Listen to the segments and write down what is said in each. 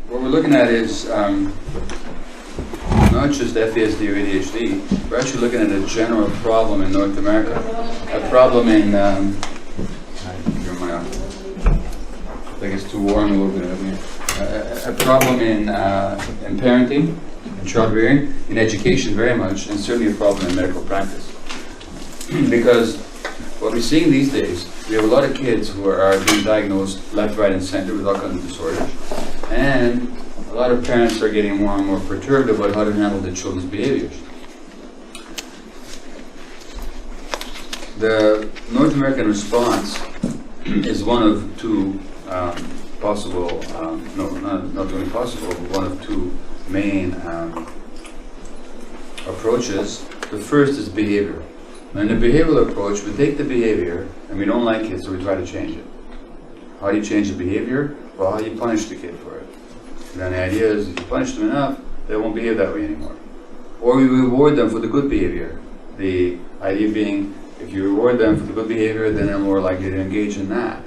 what we're looking at is not just FASD or ADHD, we're actually looking at a general problem in North America. A problem in, I think it's too warm a little bit over here. A problem in parenting, in child rearing, in education very much, and certainly a problem in medical practice. Because what we're seeing these days, we have a lot of kids who are being diagnosed left, right, and center with all kinds of disorders, and a lot of parents are getting more and more perturbed about how to handle their children's behaviors. The North American response is one of two possible, not only possible, but one of two main approaches. The first is behavior. In the behavioral approach, we take the behavior and we don't like it, so we try to change it. How do you change the behavior? Well, how do you punish the kid for it? And then the idea is if you punish them enough, they won't behave that way anymore. Or we reward them for the good behavior. The idea being, if you reward them for the good behavior, then they're more likely to engage in that.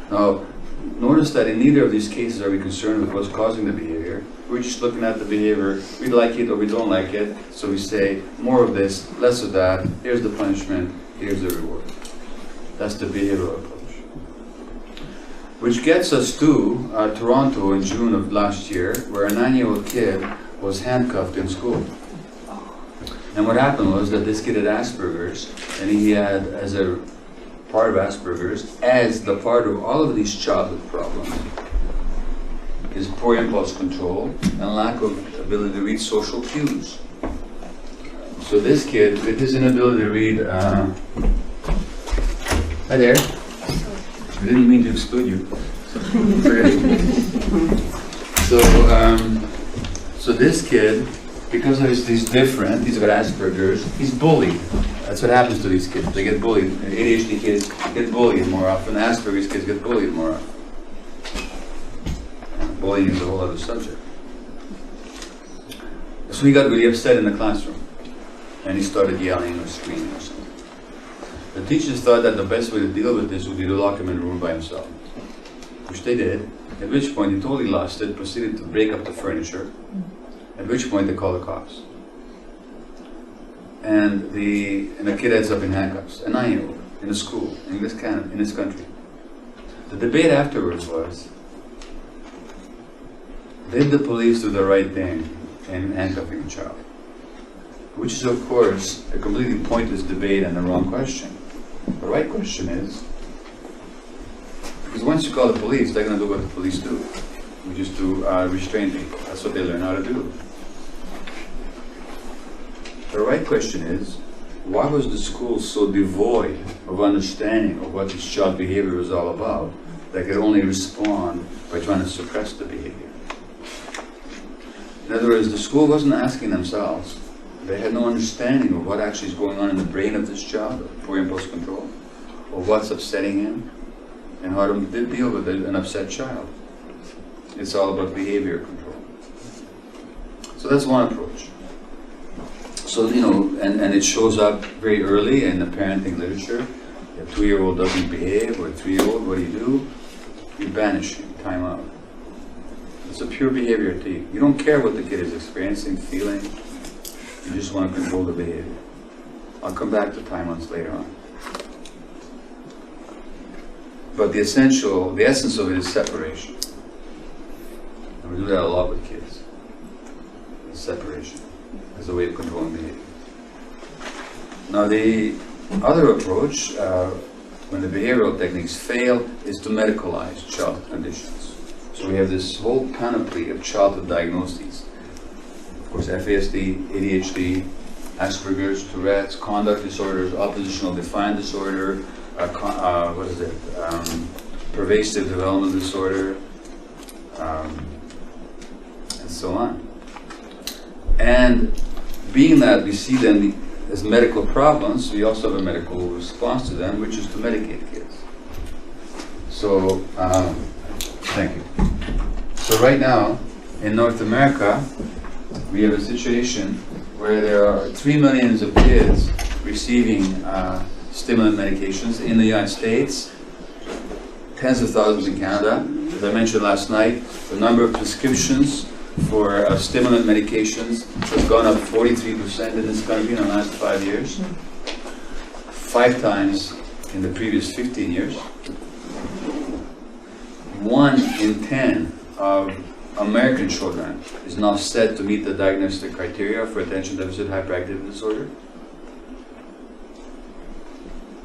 Now, notice that in neither of these cases are we concerned with what's causing the behavior. We're just looking at the behavior. We like it or we don't like it. So we say, more of this, less of that. Here's the punishment. Here's the reward. That's the behavioral approach. Which gets us to Toronto in June of last year, where a 9-year-old kid was handcuffed in school. And what happened was that this kid had Asperger's, and he had, as a part of Asperger's, as the part of all of these childhood problems, is poor impulse control and lack of ability to read social cues. So this kid, with his inability to read, hi there. I didn't mean to exclude you. So this kid, because he's different, he's got Asperger's, he's bullied. That's what happens to these kids. They get bullied. ADHD kids get bullied more often. Asperger's kids get bullied more often. Bullying is a whole other subject. So he got really upset in the classroom, and he started yelling or screaming or something. The teachers thought that the best way to deal with this would be to lock him in a room by himself, which they did, at which point he totally lost it, proceeded to break up the furniture, at which point they called the cops. And the kid ends up in handcuffs, a 9-year-old, in a school, in this country. The debate afterwards was, did the police do the right thing in handcuffing a child? Which is, of course, a completely pointless debate and the wrong question. The right question is, because once you call the police, they're going to do what the police do, which is to restrain people. That's what they learn how to do. The right question is, why was the school so devoid of understanding of what this child behavior was all about that could only respond by trying to suppress the behavior? In other words, the school wasn't asking themselves. They had no understanding of what actually is going on in the brain of this child, poor impulse control, or what's upsetting him, and how to deal with an upset child. It's all about behavior control. So that's one approach. So, and it shows up very early in the parenting literature. If a 2-year-old doesn't behave, or a 3-year-old, what do? You banish him, time out. It's a pure behavior thing. You don't care what the kid is experiencing, feeling. You just want to control the behavior. I'll come back to timeouts later on. But the essence of it is separation. And we do that a lot with kids. Separation as a way of controlling behavior. Now the other approach, when the behavioral techniques fail, is to medicalize childhood conditions. So we have this whole panoply of childhood diagnoses. Of course, FASD, ADHD, Asperger's, Tourette's, conduct disorders, oppositional defiant disorder, pervasive developmental disorder, and so on. And being that we see them as medical problems, we also have a medical response to them, which is to medicate kids. So, thank you. So right now, in North America, we have a situation where there are 3 million of kids receiving stimulant medications in the United States. tens of thousands in Canada. As I mentioned last night, the number of prescriptions for stimulant medications has gone up 43% in this country in the last 5 years. 5 times in the previous 15 years. 1 in 10 of American children is now said to meet the diagnostic criteria for attention deficit hyperactivity disorder.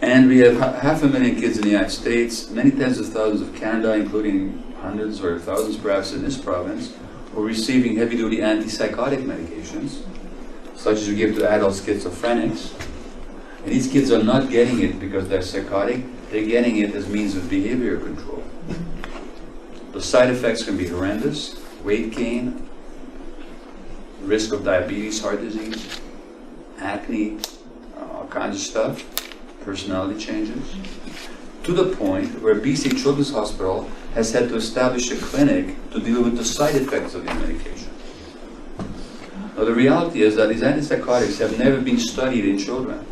And we have 500,000 kids in the United States, many tens of thousands of Canada, including hundreds or thousands perhaps in this province, who are receiving heavy-duty antipsychotic medications, such as we give to adult schizophrenics. And these kids are not getting it because they're psychotic, they're getting it as means of behavior control. The side effects can be horrendous: weight gain, risk of diabetes, heart disease, acne, all kinds of stuff, personality changes, to the point where BC Children's Hospital has had to establish a clinic to deal with the side effects of these medications. Now the reality is that these antipsychotics have never been studied in children.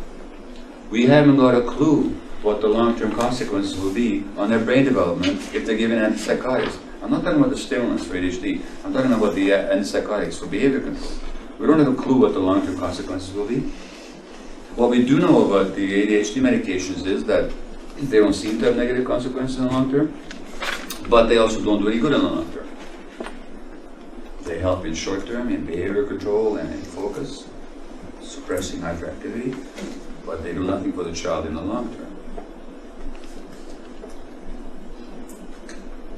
We haven't got a clue what the long-term consequences will be on their brain development if they're given antipsychotics. I'm not talking about the stimulants for ADHD, I'm talking about the antipsychotics for behavior control. We don't have a clue what the long-term consequences will be. What we do know about the ADHD medications is that they don't seem to have negative consequences in the long term, but they also don't do any good in the long term. They help in short term, in behavior control and in focus, suppressing hyperactivity, but they do nothing for the child in the long term.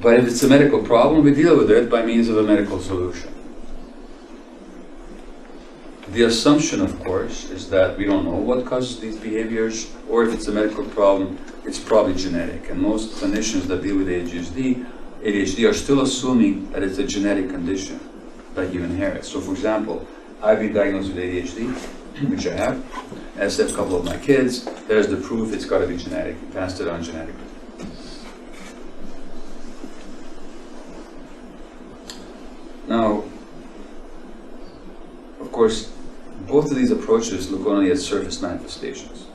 But if it's a medical problem, we deal with it by means of a medical solution. The assumption, of course, is that we don't know what causes these behaviors, or if it's a medical problem, it's probably genetic. And most clinicians that deal with ADHD are still assuming that it's a genetic condition that you inherit. So for example, I've been diagnosed with ADHD, which I have. As have a couple of my kids. There's the proof it's got to be genetic. You passed it on genetically. Now, of course, both of these approaches look only at surface manifestations.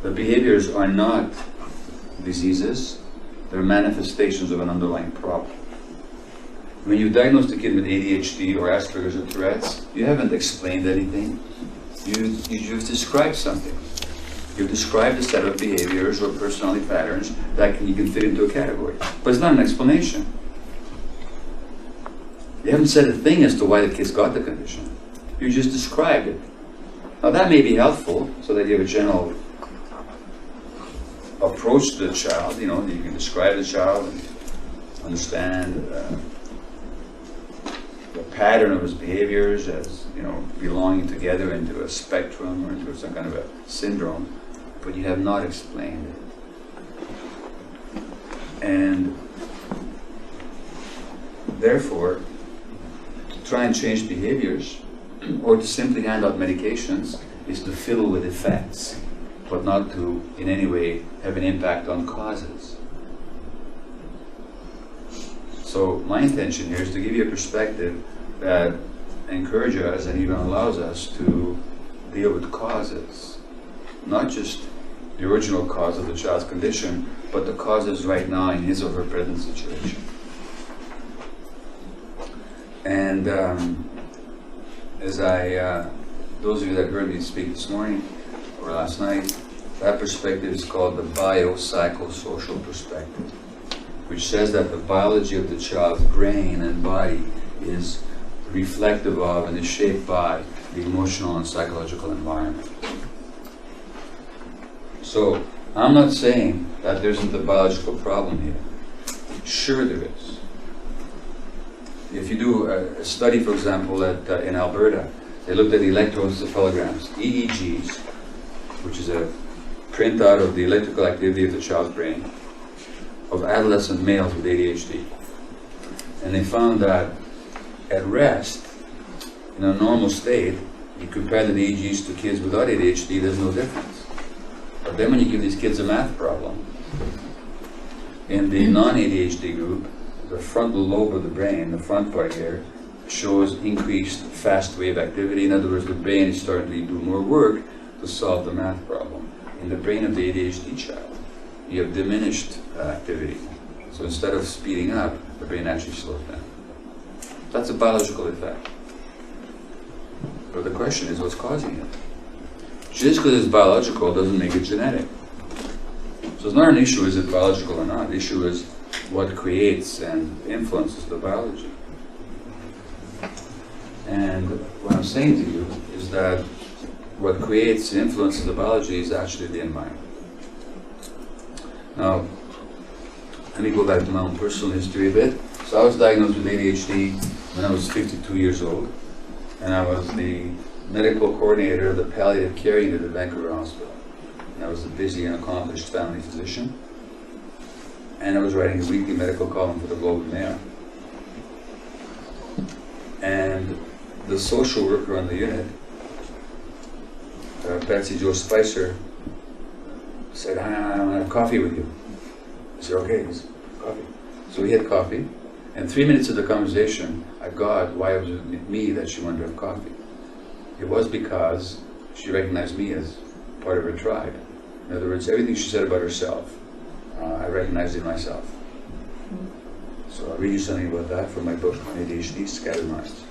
The behaviors are not diseases, they're manifestations of an underlying problem. When you diagnose a kid with ADHD or Asperger's or Tourette's, you haven't explained anything. You've described something. You've described a set of behaviors or personality patterns that you can fit into a category. But it's not an explanation. You haven't said a thing as to why the kid's got the condition. You just described it. Now that may be helpful, so that you have a general approach to the child, you can describe the child and understand the pattern of his behaviors as, belonging together into a spectrum or into some kind of a syndrome, but you have not explained it. And therefore, to try and change behaviors or to simply hand out medications is to fiddle with effects, but not to in any way have an impact on causes. So my intention here is to give you a perspective that encourages us and even allows us to deal with causes, not just the original cause of the child's condition, but the causes right now in his or her present situation. And those of you that heard me speak this morning or last night, that perspective is called the biopsychosocial perspective, which says that the biology of the child's brain and body is reflective of and is shaped by the emotional and psychological environment. So I'm not saying that there isn't a biological problem here. Sure there is. If you do a study, for example, in Alberta, they looked at electroencephalograms, EEGs, which is a printout of the electrical activity of the child's brain, of adolescent males with ADHD. And they found that at rest, in a normal state, you compare the EEGs to kids without ADHD, there's no difference. But then when you give these kids a math problem, in the non-ADHD group, the frontal lobe of the brain, the front part here, shows increased fast wave activity. In other words, the brain is starting to do more work to solve the math problem in the brain of the ADHD child. you have diminished activity. So instead of speeding up, the brain actually slows down. That's a biological effect. But the question is, what's causing it? Just because it's biological doesn't make it genetic. So it's not an issue, is it biological or not? The issue is what creates and influences the biology. And what I'm saying to you is that what creates and influences the biology is actually the environment. Now, let me go back to my own personal history a bit. So I was diagnosed with ADHD when I was 52 years old, and I was the medical coordinator of the palliative care unit at Vancouver Hospital. And I was a busy and accomplished family physician, and I was writing a weekly medical column for the Globe and Mail. And the social worker on the unit, Betsy Jo Spicer, said, I want to have coffee with you. I said, okay, let's have coffee. So we had coffee, and 3 minutes of the conversation, I got why it was with me that she wanted to have coffee. It was because she recognized me as part of her tribe. In other words, everything she said about herself, I recognized in myself. So I'll read you something about that from my book on ADHD, Scattered Minds.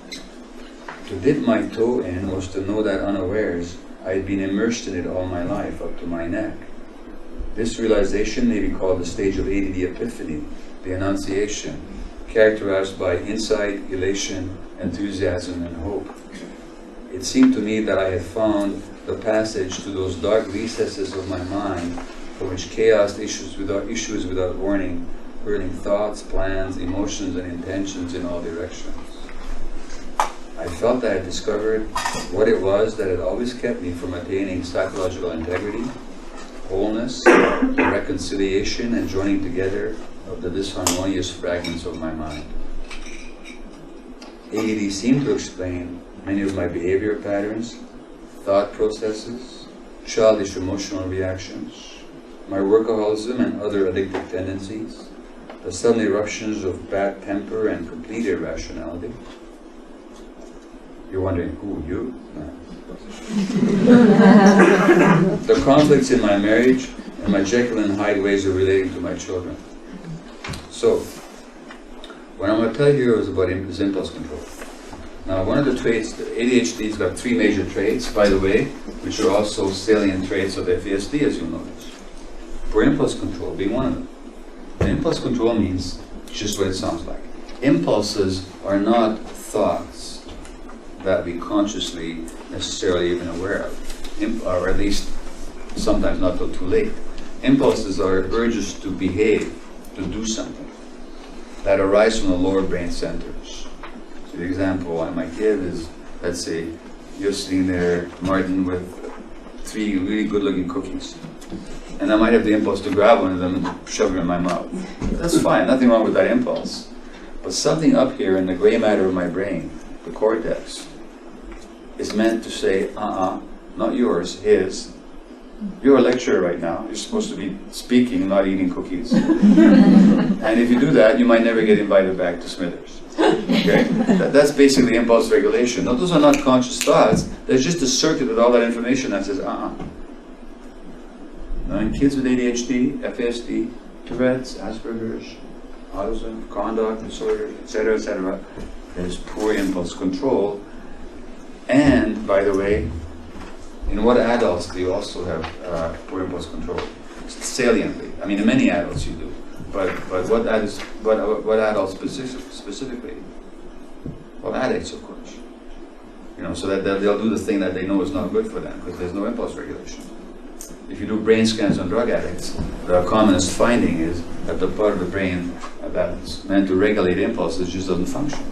To dip my toe in was to know that unawares I had been immersed in it all my life, up to my neck. This realization may be called the stage of ADD epiphany, the Annunciation, characterized by insight, elation, enthusiasm, and hope. It seemed to me that I had found the passage to those dark recesses of my mind from which chaos issues without warning, hurling thoughts, plans, emotions, and intentions in all directions. I felt I had discovered what it was that had always kept me from attaining psychological integrity, wholeness, reconciliation, and joining together of the disharmonious fragments of my mind. ADD seemed to explain many of my behavior patterns, thought processes, childish emotional reactions, my workaholism and other addictive tendencies, the sudden eruptions of bad temper and complete irrationality. You're wondering, who, you? No. The conflicts in my marriage and my Jekyll and Hyde ways of relating to my children. So, what I'm going to tell you here is about impulse control. Now, one of the traits, ADHD's got 3 major traits, by the way, which are also salient traits of FASD, as you'll notice. For impulse control being one of them. And impulse control means just what it sounds like. Impulses are not thoughts that we consciously necessarily even aware of, or at least sometimes not till too late. Impulses are urges to behave, to do something, that arise from the lower brain centers. So the example I might give is, let's say you're sitting there, Martin, with 3 really good-looking cookies, and I might have the impulse to grab one of them and shove it in my mouth. That's fine, nothing wrong with that impulse. But something up here in the gray matter of my brain, the cortex, is meant to say, not yours, his. You're a lecturer right now. You're supposed to be speaking, not eating cookies. And if you do that, you might never get invited back to Smithers. Okay? That's basically impulse regulation. Now, those are not conscious thoughts. There's just a circuit with all that information that says, Now, in kids with ADHD, FASD, Tourette's, Asperger's, autism, conduct disorders, etc., there's poor impulse control. And, by the way, in what adults do you also have poor impulse control? Saliently. I mean, in many adults you do. But what adults specifically? Well, addicts, of course. You know, so that they'll do the thing that they know is not good for them because there's no impulse regulation. If you do brain scans on drug addicts, the commonest finding is that the part of the brain that's meant to regulate impulses just doesn't function.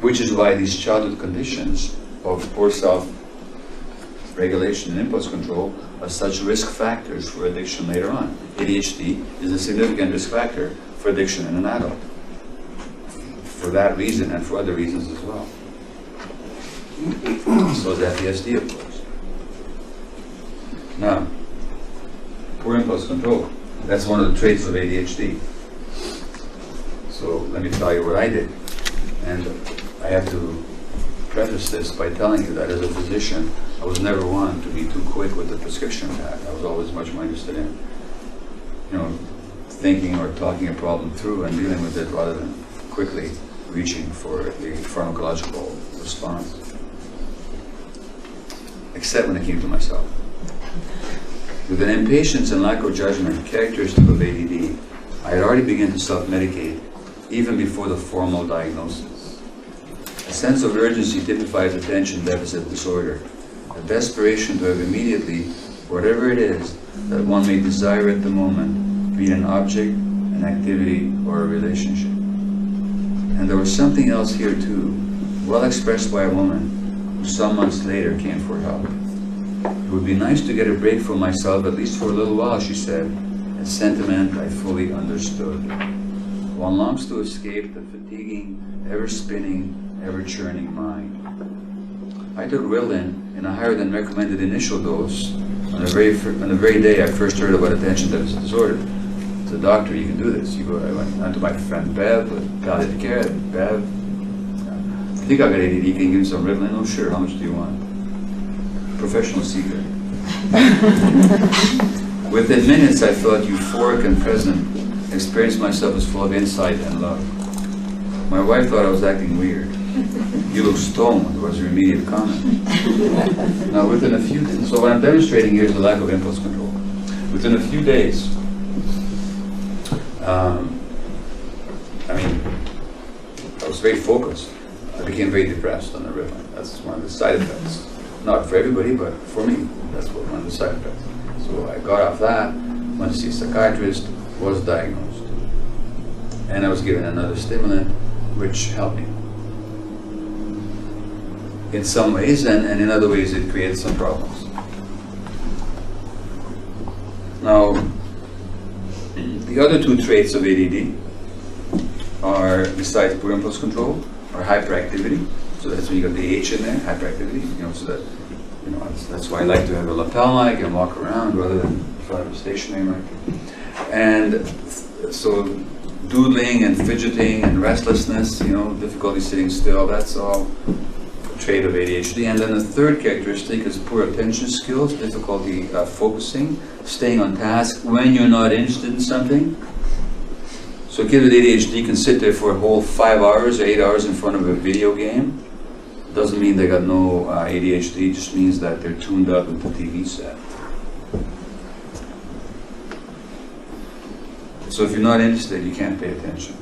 Which is why these childhood conditions of poor self-regulation and impulse control are such risk factors for addiction later on. ADHD is a significant risk factor for addiction in an adult. For that reason and for other reasons as well. So is FASD, of course. Now, poor impulse control. That's one of the traits of ADHD. So let me tell you what I did. And I have to preface this by telling you that as a physician, I was never one to be too quick with the prescription pad. I was always much more interested in, thinking or talking a problem through and dealing with it rather than quickly reaching for the pharmacological response. Except when it came to myself. With an impatience and lack of judgment characteristic of ADD, I had already begun to self-medicate even before the formal diagnosis. A sense of urgency typifies attention deficit disorder, a desperation to have immediately whatever it is that one may desire at the moment, be it an object, an activity, or a relationship. And there was something else here too, well expressed by a woman who some months later came for help. It would be nice to get a break from myself, at least for a little while, she said, a sentiment I fully understood. One longs to escape the fatiguing, ever-spinning, ever-churning mind. I took Ritalin in a higher than recommended initial dose on the very day I first heard about attention deficit disorder. To the doctor, you can do this. I went to my friend Bev with palliative care. Bev, I think I got ADD, can you give me some Ritalin? Oh sure, how much do you want? Professional secret. Within minutes I felt euphoric and present, experienced myself as full of insight and love. My wife thought I was acting weird. You look stoned, was her immediate comment. Now within a few days, so what I'm demonstrating here is the lack of impulse control. Within a few days, I was very focused. I became very depressed on the Ritalin. That's one of the side effects. Not for everybody, but for me, that's one of the side effects. So I got off that, went to see a psychiatrist, was diagnosed. And I was given another stimulant, which helped me. In some ways, and in other ways it created some problems. Now, the other two traits of ADD are, besides poor impulse control, are hyperactivity. So that's when you got the H in there, hyperactivity. So that, that's why I like to have a lapel mic and walk around rather than in front of a stationary mic. And so doodling and fidgeting and restlessness, difficulty sitting still, that's all a trait of ADHD. And then the third characteristic is poor attention skills, difficulty focusing, staying on task when you're not interested in something. So a kid with ADHD can sit there for a whole 5 hours or 8 hours in front of a video game. Doesn't mean they got no ADHD, just means that they're tuned up with the TV set. So if you're not interested, you can't pay attention.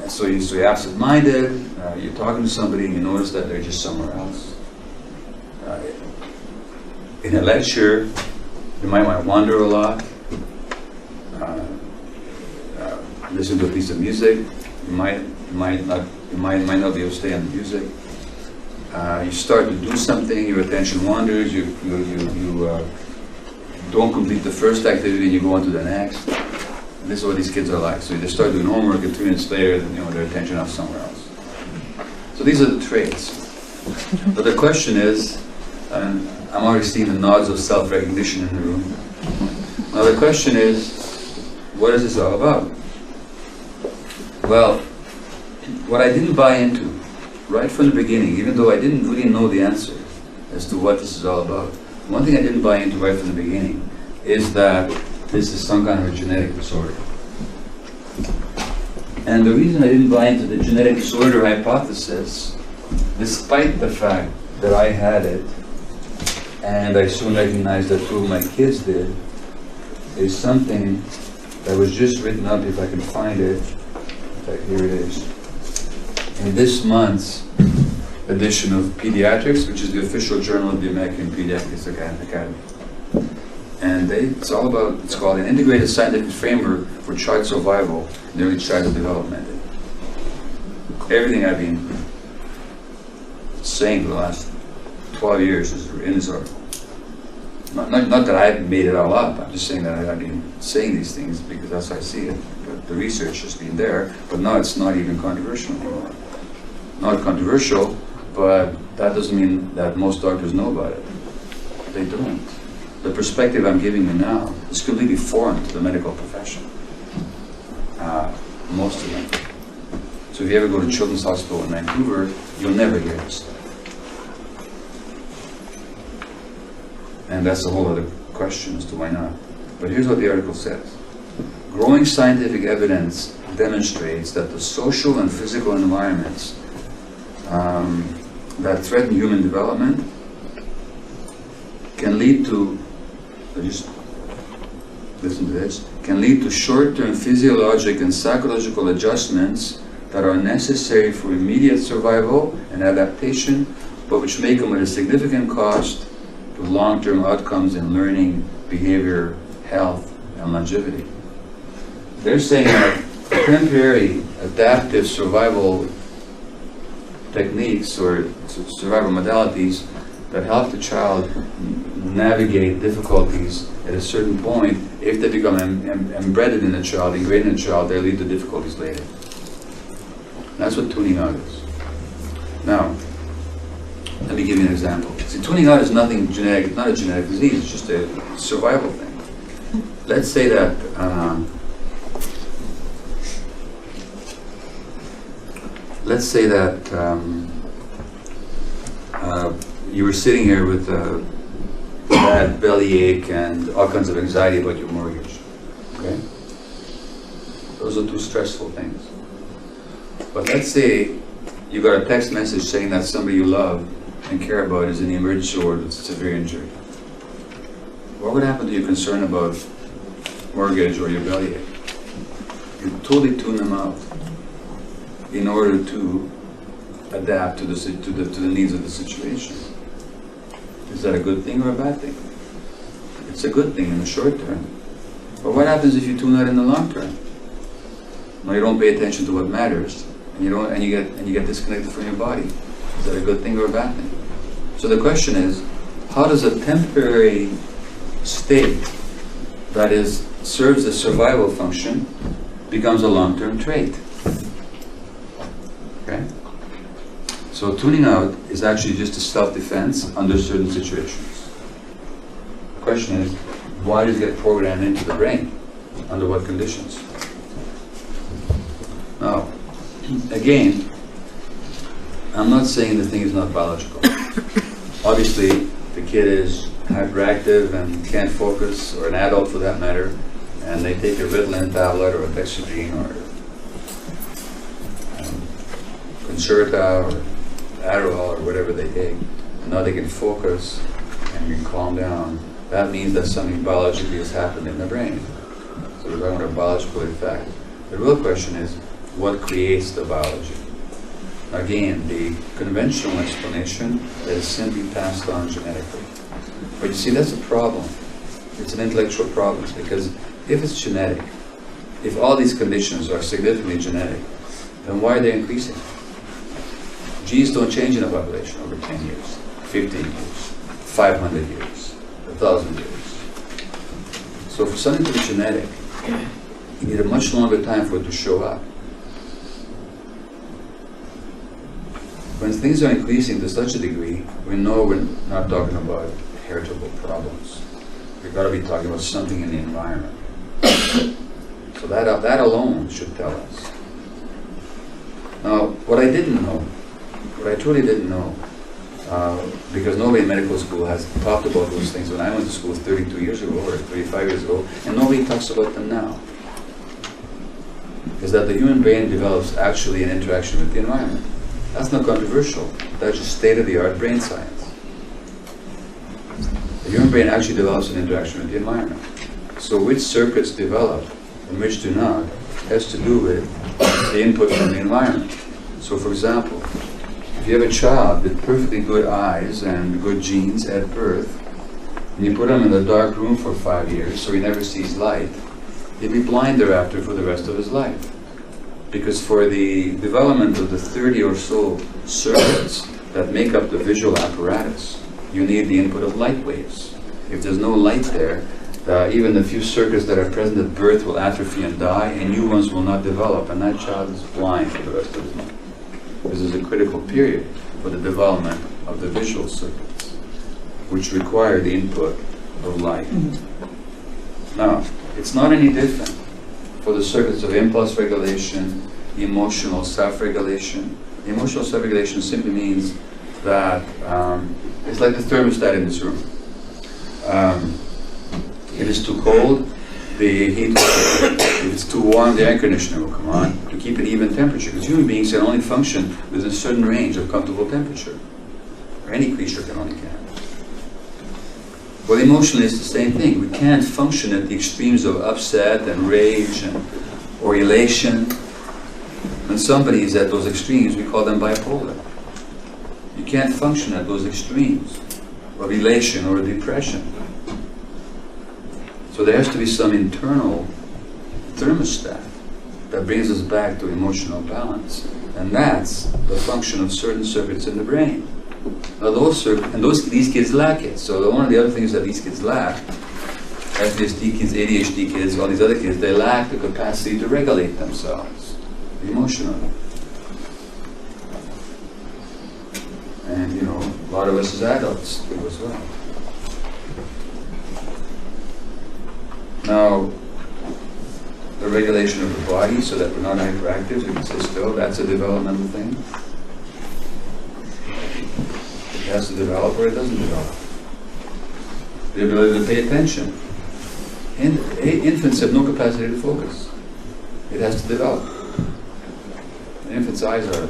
So you're absent-minded, you're talking to somebody and you notice that they're just somewhere else. In a lecture, you might want to wander a lot. Listen to a piece of music. You might not be able to stay on the music. You start to do something, your attention wanders. You don't complete the first activity, and you go on to the next. And this is what these kids are like. So they start doing homework, and 2 minutes later, their attention off somewhere else. So these are the traits. But the question is, and I'm already seeing the nods of self-recognition in the room. Now the question is, what is this all about? Well, what I didn't buy into right from the beginning, even though I didn't really know the answer as to what this is all about, one thing I didn't buy into right from the beginning is that this is some kind of a genetic disorder. And the reason I didn't buy into the genetic disorder hypothesis, despite the fact that I had it, and I soon recognized that 2 of my kids did, is something that was just written up, if I can find it. In fact, here it is. In this month's edition of Pediatrics, which is the official journal of the American Pediatrics Academy. And it's called an integrated scientific framework for child survival in early childhood development. Everything I've been saying for the last 12 years is in this article. Not that I've made it all up, I'm just saying that I've been saying these things because that's how I see it. But the research has been there, but now it's not even controversial anymore. Not controversial, but that doesn't mean that most doctors know about it. They don't. The perspective I'm giving you now is completely foreign to the medical profession. Most of them. So if you ever go to Children's Hospital in Vancouver, you'll never hear this stuff. And that's a whole other question as to why not. But here's what the article says. Growing scientific evidence demonstrates that the social and physical environments that threaten human development can lead to, just listen to this, can lead to short-term physiologic and psychological adjustments that are necessary for immediate survival and adaptation, but which may come at a significant cost to long-term outcomes in learning, behavior, health, and longevity. They're saying that temporary adaptive survival techniques or survival modalities that help the child navigate difficulties at a certain point, if they become embedded in the child, ingrained in the child, they lead to difficulties later. That's what tuning out is. Now, let me give you an example. See, tuning out is nothing genetic, not a genetic disease, it's just a survival thing. Let's say that you were sitting here with a bad bellyache and all kinds of anxiety about your mortgage. Okay? Those are two stressful things. But let's say you got a text message saying that somebody you love and care about is in the emergency ward with severe injury. What would happen to your concern about mortgage or your bellyache? You totally tune them out in order to adapt to the needs of the situation. Is that a good thing or a bad thing? It's a good thing in the short term. But what happens if you tune out in the long term? Now you don't pay attention to what matters, and you get disconnected from your body. Is that a good thing or a bad thing? So the question is, how does a temporary state that serves a survival function becomes a long-term trait? Okay? So tuning out is actually just a self-defense under certain situations. The question is, why does it get programmed into the brain? Under what conditions? Now, again, I'm not saying the thing is not biological. Obviously, the kid is hyperactive and can't focus, or an adult for that matter, and they take a Ritalin tablet or a Dexedrine or Concerta or Adderall or whatever they take, and now they can focus and can calm down. That means that something biologically has happened in the brain. So we're talking about a biological effect. The real question is, what creates the biology? Again, the conventional explanation is simply passed on genetically. But you see, that's a problem. It's an intellectual problem, because if it's genetic, if all these conditions are significantly genetic, then why are they increasing? Genes don't change in a population over 10 years, 15 years, 500 years, 1,000 years. So for something to be genetic, you need a much longer time for it to show up. When things are increasing to such a degree, we know we're not talking about heritable problems. We've got to be talking about something in the environment. So that alone should tell us. Now, what I truly didn't know, because nobody in medical school has talked about those things when I went to school 32 years ago or 35 years ago, and nobody talks about them now, is that the human brain develops actually an interaction with the environment. That's not controversial. That's just state-of-the-art brain science. The human brain actually develops an interaction with the environment. So which circuits develop and which do not has to do with the input from the environment. So for example, if you have a child with perfectly good eyes and good genes at birth, and you put him in a dark room for 5 years so he never sees light, he'll be blind thereafter for the rest of his life. Because for the development of the 30 or so circuits that make up the visual apparatus, you need the input of light waves. If there's no light there, even the few circuits that are present at birth will atrophy and die, and new ones will not develop, and that child is blind for the rest of his life. This is a critical period for the development of the visual circuits, which require the input of light. Now, it's not any different for the circuits of impulse regulation, emotional self-regulation. Emotional self-regulation simply means that it's like the thermostat in this room. If it's too cold, the heat will come on. If it's too warm, the air conditioner will come on to keep an even temperature. Because human beings can only function within a certain range of comfortable temperature. Or any creature can only can. Well, emotionally, it's the same thing. We can't function at the extremes of upset and rage or elation. When somebody is at those extremes, we call them bipolar. You can't function at those extremes of elation or depression. So there has to be some internal thermostat that brings us back to emotional balance. And that's the function of certain circuits in the brain. Now these kids lack it. So one of the other things that these kids lack, FASD kids, ADHD kids, all these other kids, they lack the capacity to regulate themselves emotionally. And a lot of us as adults do as well. Now, the regulation of the body so that we're not hyperactive, so we can sit still, that's a developmental thing. It has to develop or it doesn't develop. The ability to pay attention. Infants have no capacity to focus. It has to develop. The infant's eyes are.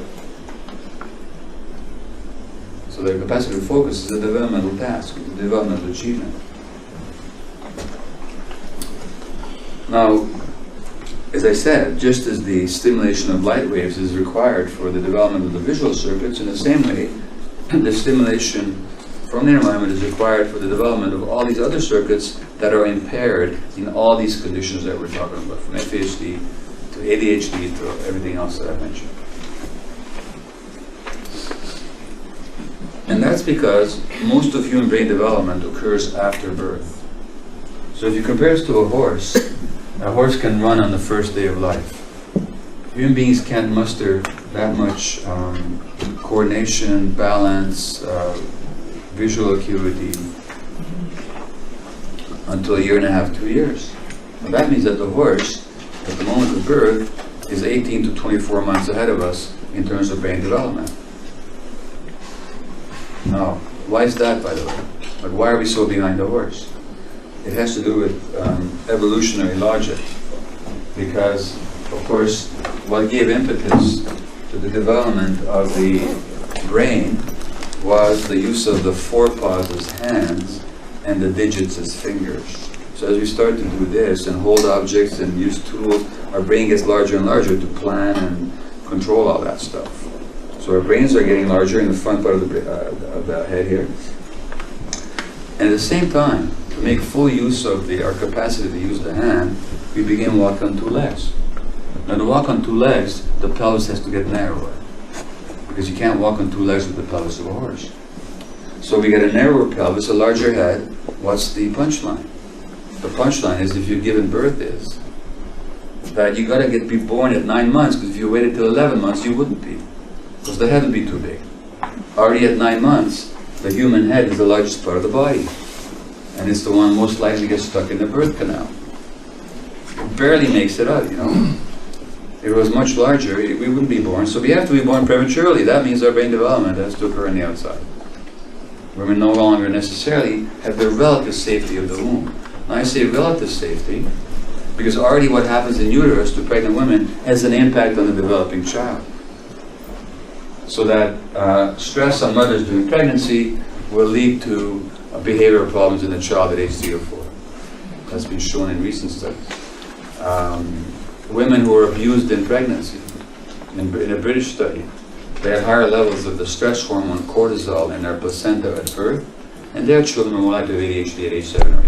So their capacity to focus is a developmental task, a developmental achievement. Now, as I said, just as the stimulation of light waves is required for the development of the visual circuits, in the same way, the stimulation from the environment is required for the development of all these other circuits that are impaired in all these conditions that we're talking about, from FASD to ADHD to everything else that I mentioned. And that's because most of human brain development occurs after birth. So if you compare this to a horse can run on the first day of life. Human beings can't muster that much coordination, balance, visual acuity until a year and a half, 2 years. And that means that the horse, at the moment of birth, is 18 to 24 months ahead of us in terms of brain development. Now, why is that, by the way? Like, why are we so behind the horse? It has to do with evolutionary logic, because, of course, what gave impetus to the development of the brain was the use of the forepaws as hands and the digits as fingers. So as we start to do this and hold objects and use tools, our brain gets larger and larger to plan and control all that stuff. So our brains are getting larger in the front part of the head here. And at the same time, to make full use of our capacity to use the hand, we begin walking on two legs. Now to walk on two legs, the pelvis has to get narrower, because you can't walk on two legs with the pelvis of a horse. So we get a narrower pelvis, a larger head. What's the punchline? The punchline is, if you're given birth, is that you gotta be born at 9 months, because if you waited till 11 months, you wouldn't be, because the head would be too big. Already at 9 months, the human head is the largest part of the body, and it's the one most likely to get stuck in the birth canal. It barely makes it out, If it was much larger, we wouldn't be born. So we have to be born prematurely. That means our brain development has to occur on the outside, where we no longer necessarily have the relative safety of the womb. Now I say relative safety because already what happens in uterus to pregnant women has an impact on the developing child. So that stress on mothers during pregnancy will lead to behavioral problems in the child at age 3 or 4. That's been shown in recent studies. Women who were abused in pregnancy, in a British study, they had higher levels of the stress hormone cortisol in their placenta at birth, and their children were more likely to have ADHD at age 7 or 8.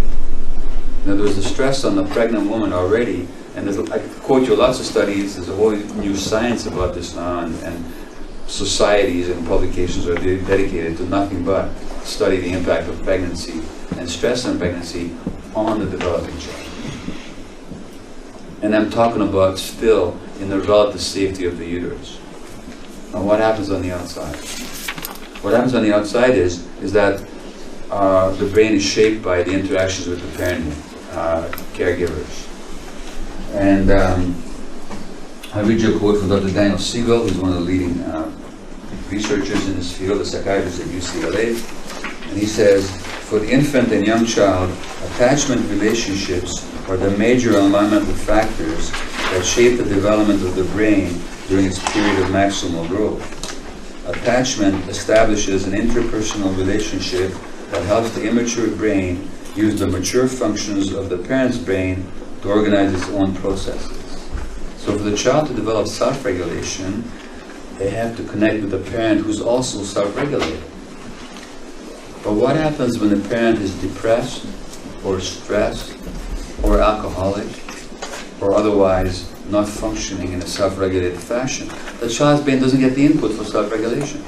Now there's the stress on the pregnant woman already, and I could quote you lots of studies. There's a whole new science about this now, and societies and publications are dedicated to nothing but study the impact of pregnancy and stress on pregnancy on the developing child. And I'm talking about still in the relative safety of the uterus. Now what happens on the outside? What happens on the outside is that the brain is shaped by the interactions with the parent caregivers. And I read you a quote from Dr. Daniel Siegel, who's one of the leading researchers in this field, a psychiatrist at UCLA. And he says, For the infant and young child, attachment relationships are the major environmental factors that shape the development of the brain during its period of maximal growth. Attachment establishes an interpersonal relationship that helps the immature brain use the mature functions of the parent's brain to organize its own processes. So for the child to develop self-regulation, they have to connect with a parent who's also self-regulated. But what happens when the parent is depressed, or stressed, or alcoholic, or otherwise not functioning in a self-regulated fashion? The child's brain doesn't get the input for self-regulation.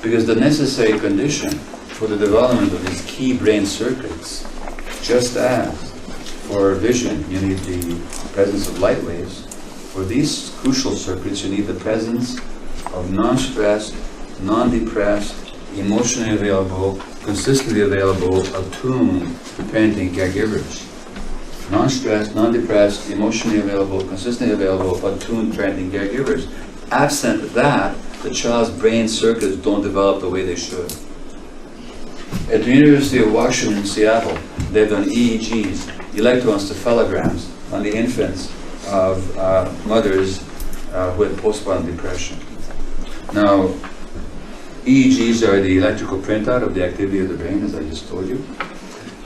Because the necessary condition for the development of these key brain circuits, just as for vision you need the presence of light waves, for these crucial circuits you need the presence of non-stressed, non-depressed, emotionally available, consistently available, attuned parenting caregivers. Non-stressed, non-depressed, emotionally available, consistently available, attuned parenting caregivers. Absent that, the child's brain circuits don't develop the way they should. At the University of Washington in Seattle, they've done EEGs, electroencephalograms, on the infants of mothers who had postpartum depression. Now, EEGs are the electrical printout of the activity of the brain, as I just told you.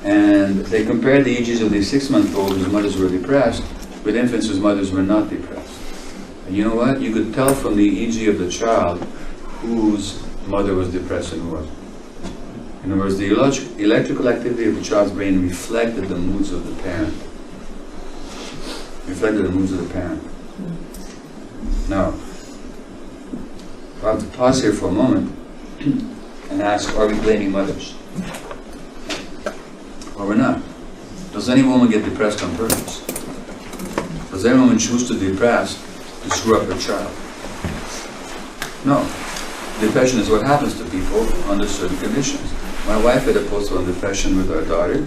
And they compared the EEGs of these 6-month-olds whose mothers were depressed with infants whose mothers were not depressed. And you know what? You could tell from the EEG of the child whose mother was depressed and who wasn't. In other words, the electrical activity of the child's brain reflected the moods of the parent. Reflected the moods of the parent. Now, I'll have to pause here for a moment and ask, are we blaming mothers? Or we're not? Does any woman get depressed on purpose? Does any woman choose to be depressed to screw up her child? No. Depression is what happens to people under certain conditions. My wife had a postpartum depression with our daughter,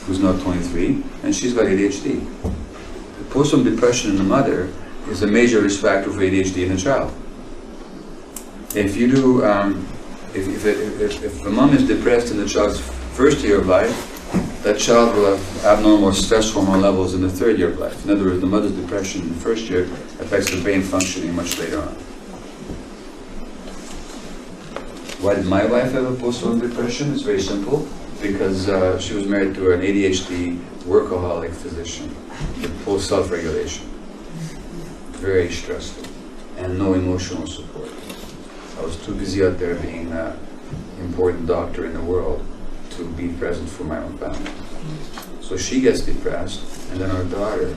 who's now 23, and she's got ADHD. The postpartum depression in the mother is a major risk factor for ADHD in the child. If you do, if the mom is depressed in the child's first year of life, that child will have abnormal stress hormone levels in the third year of life. In other words, the mother's depression in the first year affects the brain functioning much later on. Why did my wife have a postpartum depression? It's very simple. Because she was married to an ADHD workaholic physician with full self-regulation. Very stressful. And no emotional support. I was too busy out there being an important doctor in the world to be present for my own family. So she gets depressed, and then our daughter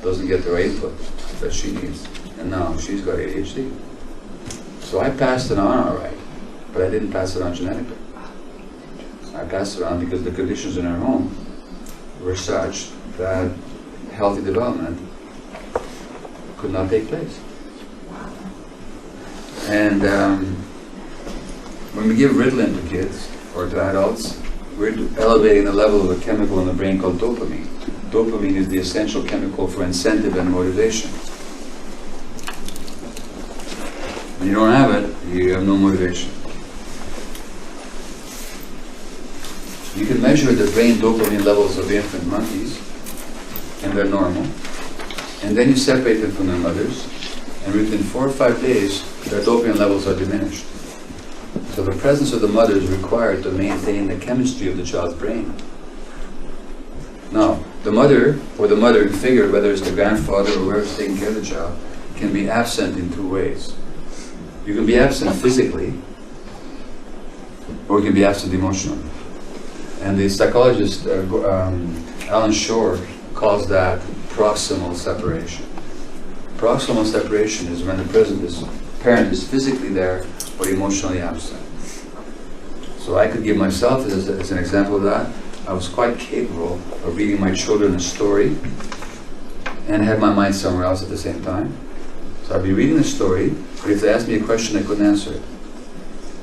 doesn't get the right input that she needs. And now she's got ADHD. So I passed it on all right, but I didn't pass it on genetically. I passed it on because the conditions in our home were such that healthy development could not take place. And when we give Ritalin to kids or to adults, we're elevating the level of a chemical in the brain called dopamine. Dopamine is the essential chemical for incentive and motivation. When you don't have it, you have no motivation. You can measure the brain dopamine levels of infant monkeys, and they're normal. And then you separate them from their mothers, and within 4 or 5 days, their dopamine levels are diminished. So the presence of the mother is required to maintain the chemistry of the child's brain. Now, the mother, or the mothering figure, whether it's the grandfather or whoever's taking care of the child, can be absent in 2 ways. You can be absent physically, or you can be absent emotionally. And the psychologist Alan Shore calls that proximal separation. Proximal separation is when the parent is physically there but emotionally absent. So I could give myself as an example of that. I was quite capable of reading my children a story and have my mind somewhere else at the same time. So I'd be reading the story, but if they asked me a question, I couldn't answer it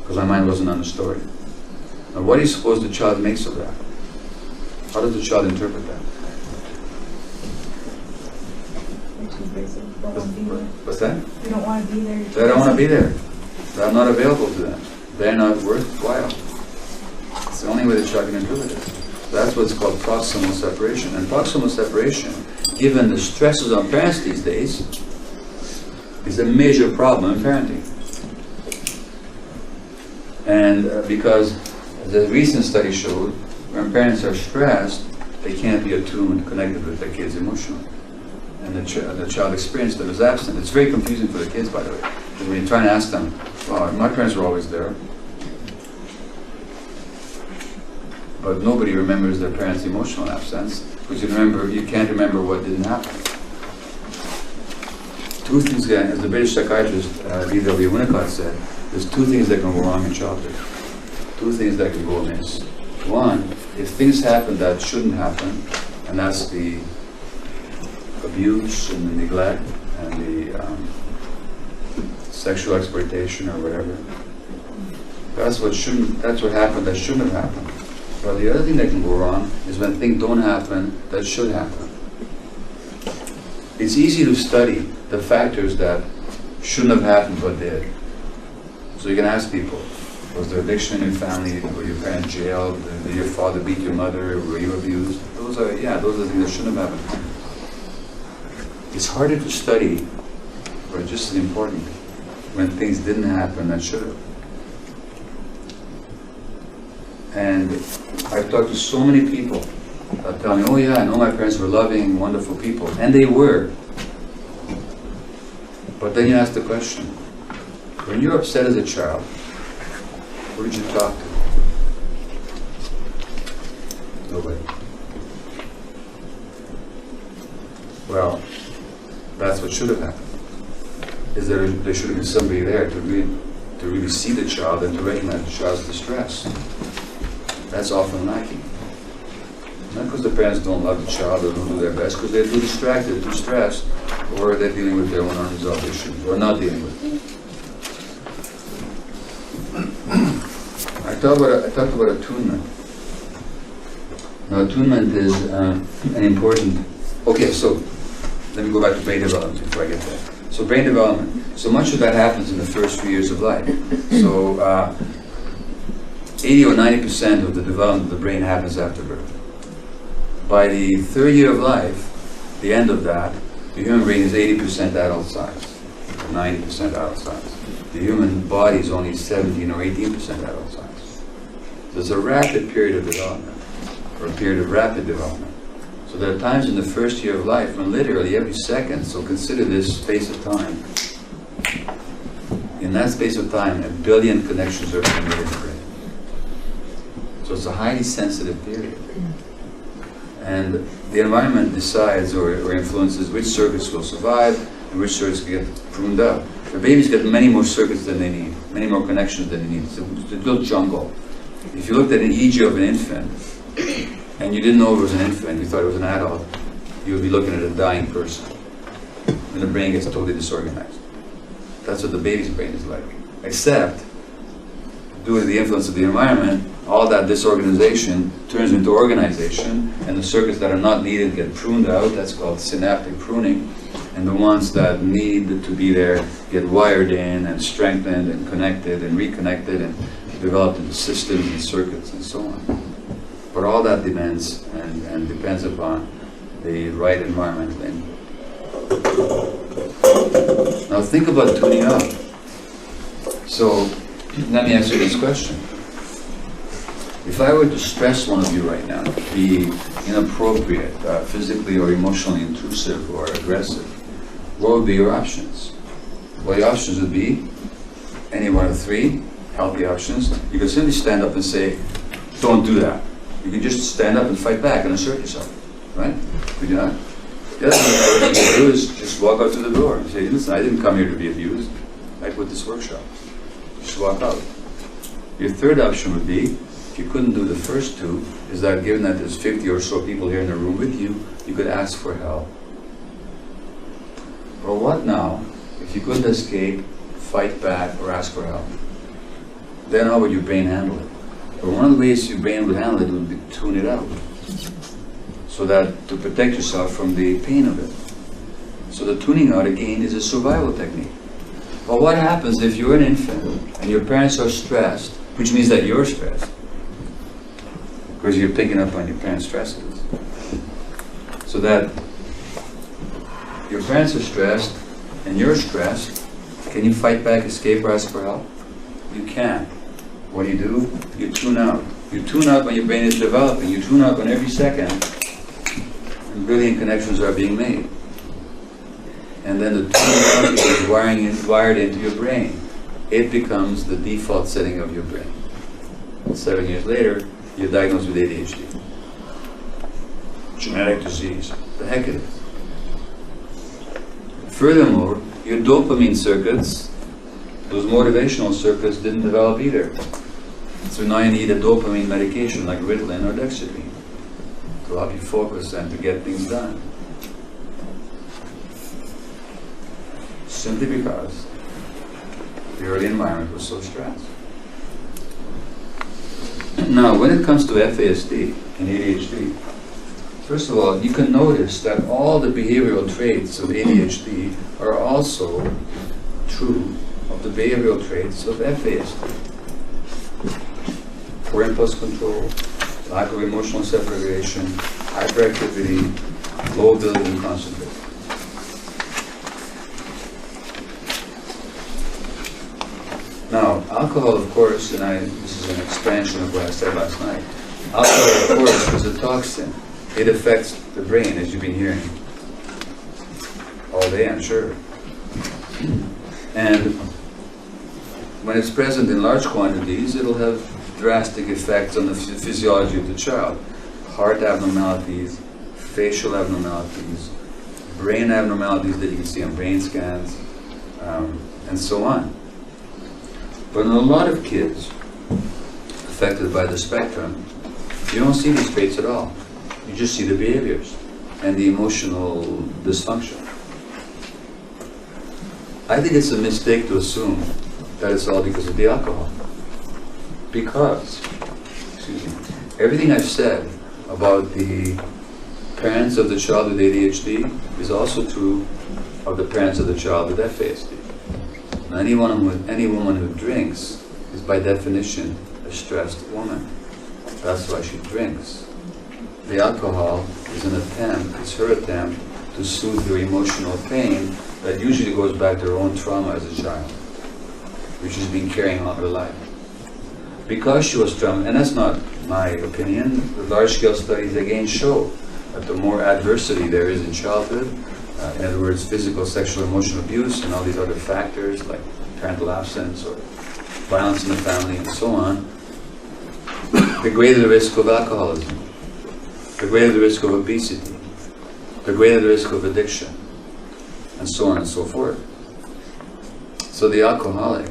because my mind wasn't on the story. Now, what do you suppose the child makes of that? How does the child interpret that? What's that? They don't want to be there. They don't want to be there. I'm not available to them. They're not worthwhile. So the only way the child can improve it. That's what's called proximal separation. And proximal separation, given the stresses on parents these days, is a major problem in parenting. And because the recent study showed, when parents are stressed, they can't be attuned, connected with their kids emotionally. And the child experience that is absent. It's very confusing for the kids, by the way. Because when you try and ask them, well, my parents were always there. But nobody remembers their parents' emotional absence, because you can't remember what didn't happen. Two things, as the British psychiatrist D.W. Winnicott said, there's two things that can go wrong in childhood. Two things that can go amiss. One, if things happen that shouldn't happen, and that's the abuse and the neglect and the sexual exploitation or whatever. That's what happened that shouldn't have happened. But the other thing that can go wrong is when things don't happen that should happen. It's easy to study the factors that shouldn't have happened but did. So you can ask people, was there addiction in your family? Were your parents jailed? Did your father beat your mother? Were you abused? Those are the things that shouldn't have happened. It's harder to study, but just as important, when things didn't happen that should have. And I've talked to so many people that tell me, oh yeah, I know my parents were loving, wonderful people. And they were. But then you ask the question, when you're upset as a child, who did you talk to? Nobody. Well, that's what should have happened. Is there should have been somebody there to really see the child and to recognize the child's distress. That's often lacking. Not because the parents don't love the child or don't do their best, because they're too distracted, too stressed, or they're dealing with their own unresolved issues, or not dealing with them. I talked about attunement. Now, attunement is an important. Okay, so let me go back to brain development before I get there. So brain development. So much of that happens in the first few years of life. So 80 or 90% of the development of the brain happens after birth. By the third year of life, the end of that, the human brain is 80% adult size, or 90% adult size. The human body is only 17 or 18% adult size. So it's a rapid period of development, or a period of rapid development. So there are times in the first year of life when literally every second, so consider this space of time. In that space of time, 1 billion connections are being made in the brain. So it's a highly sensitive period. And the environment decides or influences which circuits will survive and which circuits get pruned out. The babies get many more circuits than they need, many more connections than they need. It's a little jungle. If you looked at an EEG of an infant, and you didn't know it was an infant, you thought it was an adult, you would be looking at a dying person. And the brain gets totally disorganized. That's what the baby's brain is like. Except, due to the influence of the environment, all that disorganization turns into organization, and the circuits that are not needed get pruned out. That's called synaptic pruning. And the ones that need to be there get wired in and strengthened and connected and reconnected and developed into systems and circuits and so on. But all that depends and depends upon the right environment. Now think about tuning up. So let me answer this question. If I were to stress one of you right now, be inappropriate, physically or emotionally intrusive or aggressive, what would be your options? Well, the options would be any one of three healthy options. You could simply stand up and say, don't do that. You can just stand up and fight back and assert yourself, right? Could you not? The other thing you can do is just walk out to the door and say, listen, I didn't come here to be abused. I quit this workshop. Just walk out. Your third option would be, if you couldn't do the first two, is that given that there's 50 or so people here in the room with you, you could ask for help. Or what now, if you couldn't escape, fight back, or ask for help? Then how would your brain handle it? But one of the ways your brain would handle it would be to tune it out, so that to protect yourself from the pain of it. So the tuning out, again, is a survival technique. Well, what happens if you're an infant and your parents are stressed, which means that you're stressed? because you're picking up on your parents' stresses. So that your parents are stressed and you're stressed, can you fight back, escape, or ask for help? You can't. What do? You tune out. You tune out when your brain is developing. You tune out when every second and brilliant connections are being made. And then the tuning out is wired into your brain. It becomes the default setting of your brain. 7 years later, you're diagnosed with ADHD. Genetic disease. The heck it is. Furthermore, your dopamine circuits, those motivational circuits, didn't develop either. So now you need a dopamine medication like Ritalin or Dextramine to help you focus and to get things done. Simply because the early environment was so stressed. Now, when it comes to FASD and ADHD, first of all, you can notice that all the behavioral traits of ADHD are also true of the behavioral traits of FASD. Poor impulse control, lack of emotional self-regulation, hyperactivity, low ability to concentrate. Now, alcohol, of course, and this is an expansion of what I said last night. Alcohol, of course, is a toxin. It affects the brain, as you've been hearing all day, I'm sure. And when it's present in large quantities, it'll have drastic effects on the physiology of the child. Heart abnormalities, facial abnormalities, brain abnormalities that you can see on brain scans, and so on. But in a lot of kids affected by the spectrum, you don't see these traits at all. You just see the behaviors and the emotional dysfunction. I think it's a mistake to assume that it's all because of the alcohol. Because, everything I've said about the parents of the child with ADHD is also true of the parents of the child with FASD. Now, any woman who drinks is by definition a stressed woman. That's why she drinks. The alcohol is it's her attempt to soothe her emotional pain that usually goes back to her own trauma as a child, which she's been carrying all her life. Because she was traumatized, and that's not my opinion, the large-scale studies again show that the more adversity there is in childhood, in other words, physical, sexual, emotional abuse, and all these other factors like parental absence or violence in the family and so on, the greater the risk of alcoholism, the greater the risk of obesity, the greater the risk of addiction, and so on and so forth. So the alcoholic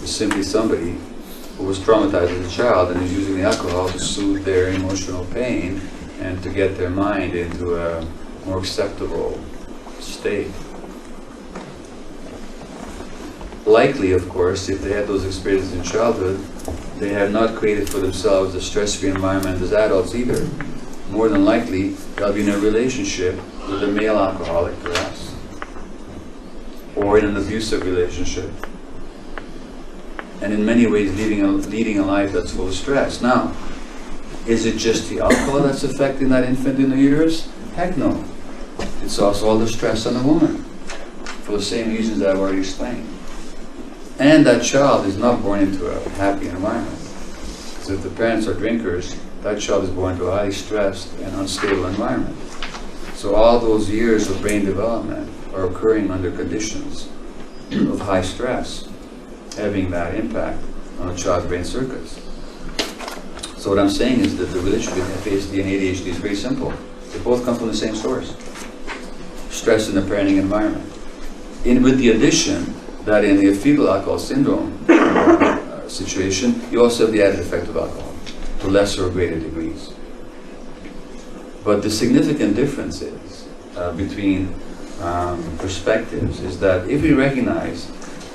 is simply somebody who was traumatized as a child and is using the alcohol to soothe their emotional pain and to get their mind into a more acceptable state. Likely, of course, if they had those experiences in childhood, they have not created for themselves a stress-free environment as adults either. More than likely, they'll be in a relationship with a male alcoholic, perhaps, or in an abusive relationship, and in many ways leading a life that's full of stress. Now, is it just the alcohol that's affecting that infant in the uterus? Heck no. It's also all the stress on the woman, for the same reasons that I've already explained. And that child is not born into a happy environment. Because if the parents are drinkers, that child is born into a highly stressed and unstable environment. So all those years of brain development are occurring under conditions of high stress, having that impact on a child's brain circuits. So what I'm saying is that the relationship between FASD and ADHD is very simple. They both come from the same source. Stress in the parenting environment. With the addition that in the fetal alcohol syndrome situation, you also have the added effect of alcohol to lesser or greater degrees. But the significant difference is between perspectives is that if we recognize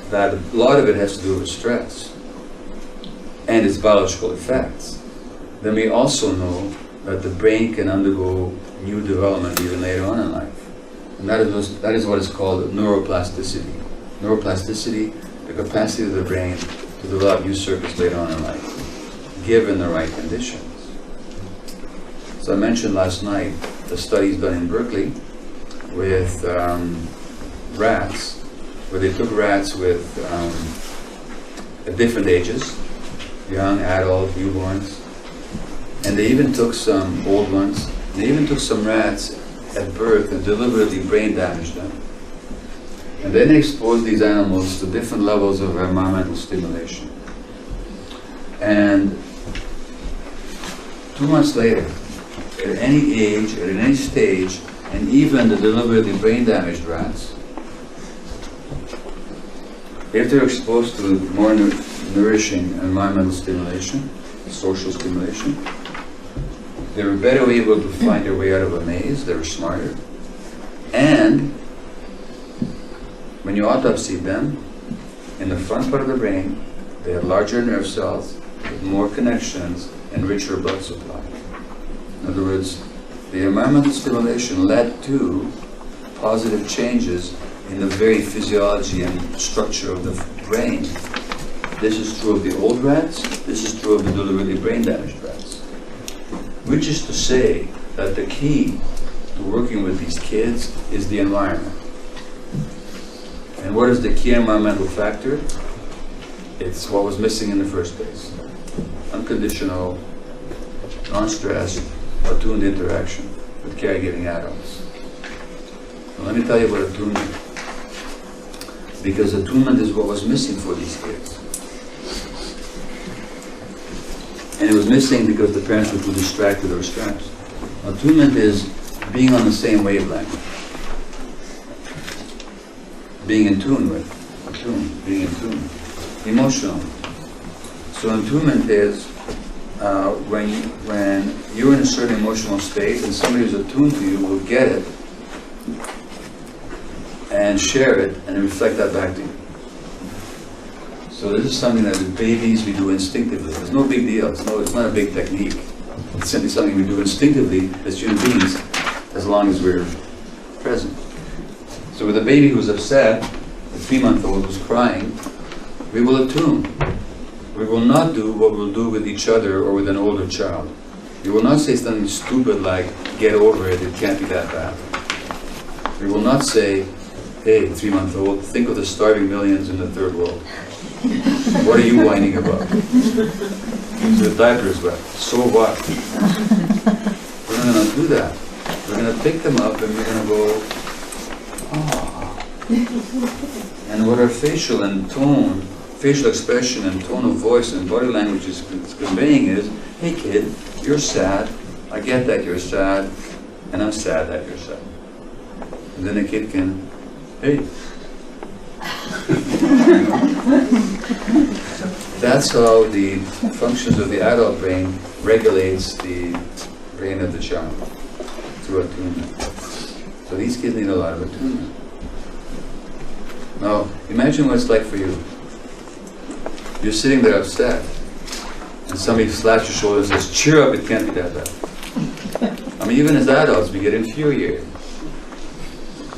that a lot of it has to do with stress and its biological effects, then we also know that the brain can undergo new development even later on in life. And that is what is called neuroplasticity. Neuroplasticity, the capacity of the brain to develop new circuits later on in life, given the right conditions. So I mentioned last night the studies done in Berkeley with rats, where they took rats with at different ages, young, adult, newborns, and they even took some old ones. They even took some rats at birth and deliberately brain damaged them. And then they exposed these animals to different levels of environmental stimulation. And 2 months later, at any age, at any stage, and even the deliberately brain damaged rats, if they're exposed to more nourishing environmental stimulation, social stimulation, they were better able to find their way out of a maze, they were smarter. And when you autopsied them, in the front part of the brain, they had larger nerve cells with more connections and richer blood supply. In other words, the environmental stimulation led to positive changes in the very physiology and structure of the brain. This is true of the old rats, this is true of the deliberately brain damaged rats. Which is to say that the key to working with these kids is the environment. And what is the key environmental factor? It's what was missing in the first place. Unconditional, non-stressed, attuned interaction with caregiving adults. Now let me tell you about attunement. Because attunement is what was missing for these kids. And it was missing because the parents were too distracted or stressed. Attunement is being on the same wavelength. Being in tune with. Being in tune. Emotional. So attunement is when you're in a certain emotional state and somebody who's attuned to you will get it and share it and reflect that back to you. So this is something that with babies we do instinctively. It's no big deal. It's not a big technique. It's simply something we do instinctively as human beings, as long as we're present. So with a baby who's upset, a 3-month-old who's crying, we will attune. We will not do what we'll do with each other or with an older child. We will not say something stupid like, get over it can't be that bad. We will not say, hey, 3-month-old, think of the starving millions in the third world. What are you whining about? The diaper's wet. So what? We're not going to do that. We're going to pick them up and we're going to go, ah. And what our facial expression and tone of voice and body language is conveying is, hey kid, you're sad. I get that you're sad, and I'm sad that you're sad. And then the kid can, hey. That's how the functions of the adult brain regulates the brain of the child through attunement. So these kids need a lot of attunement. Now, imagine what it's like for you. You're sitting there upset, and somebody slaps your shoulder and says, cheer up, it can't be that bad. I mean, even as adults, we get infuriated.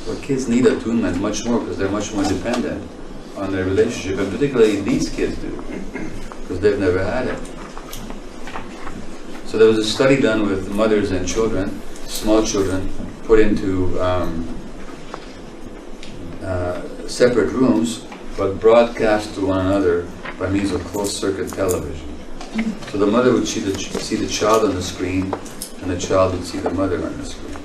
But kids need attunement much more because they're much more dependent on their relationship, and particularly these kids do, because they've never had it. So there was a study done with mothers and children, small children, put into separate rooms, but broadcast to one another by means of closed-circuit television. So the mother would see the child on the screen, and the child would see the mother on the screen.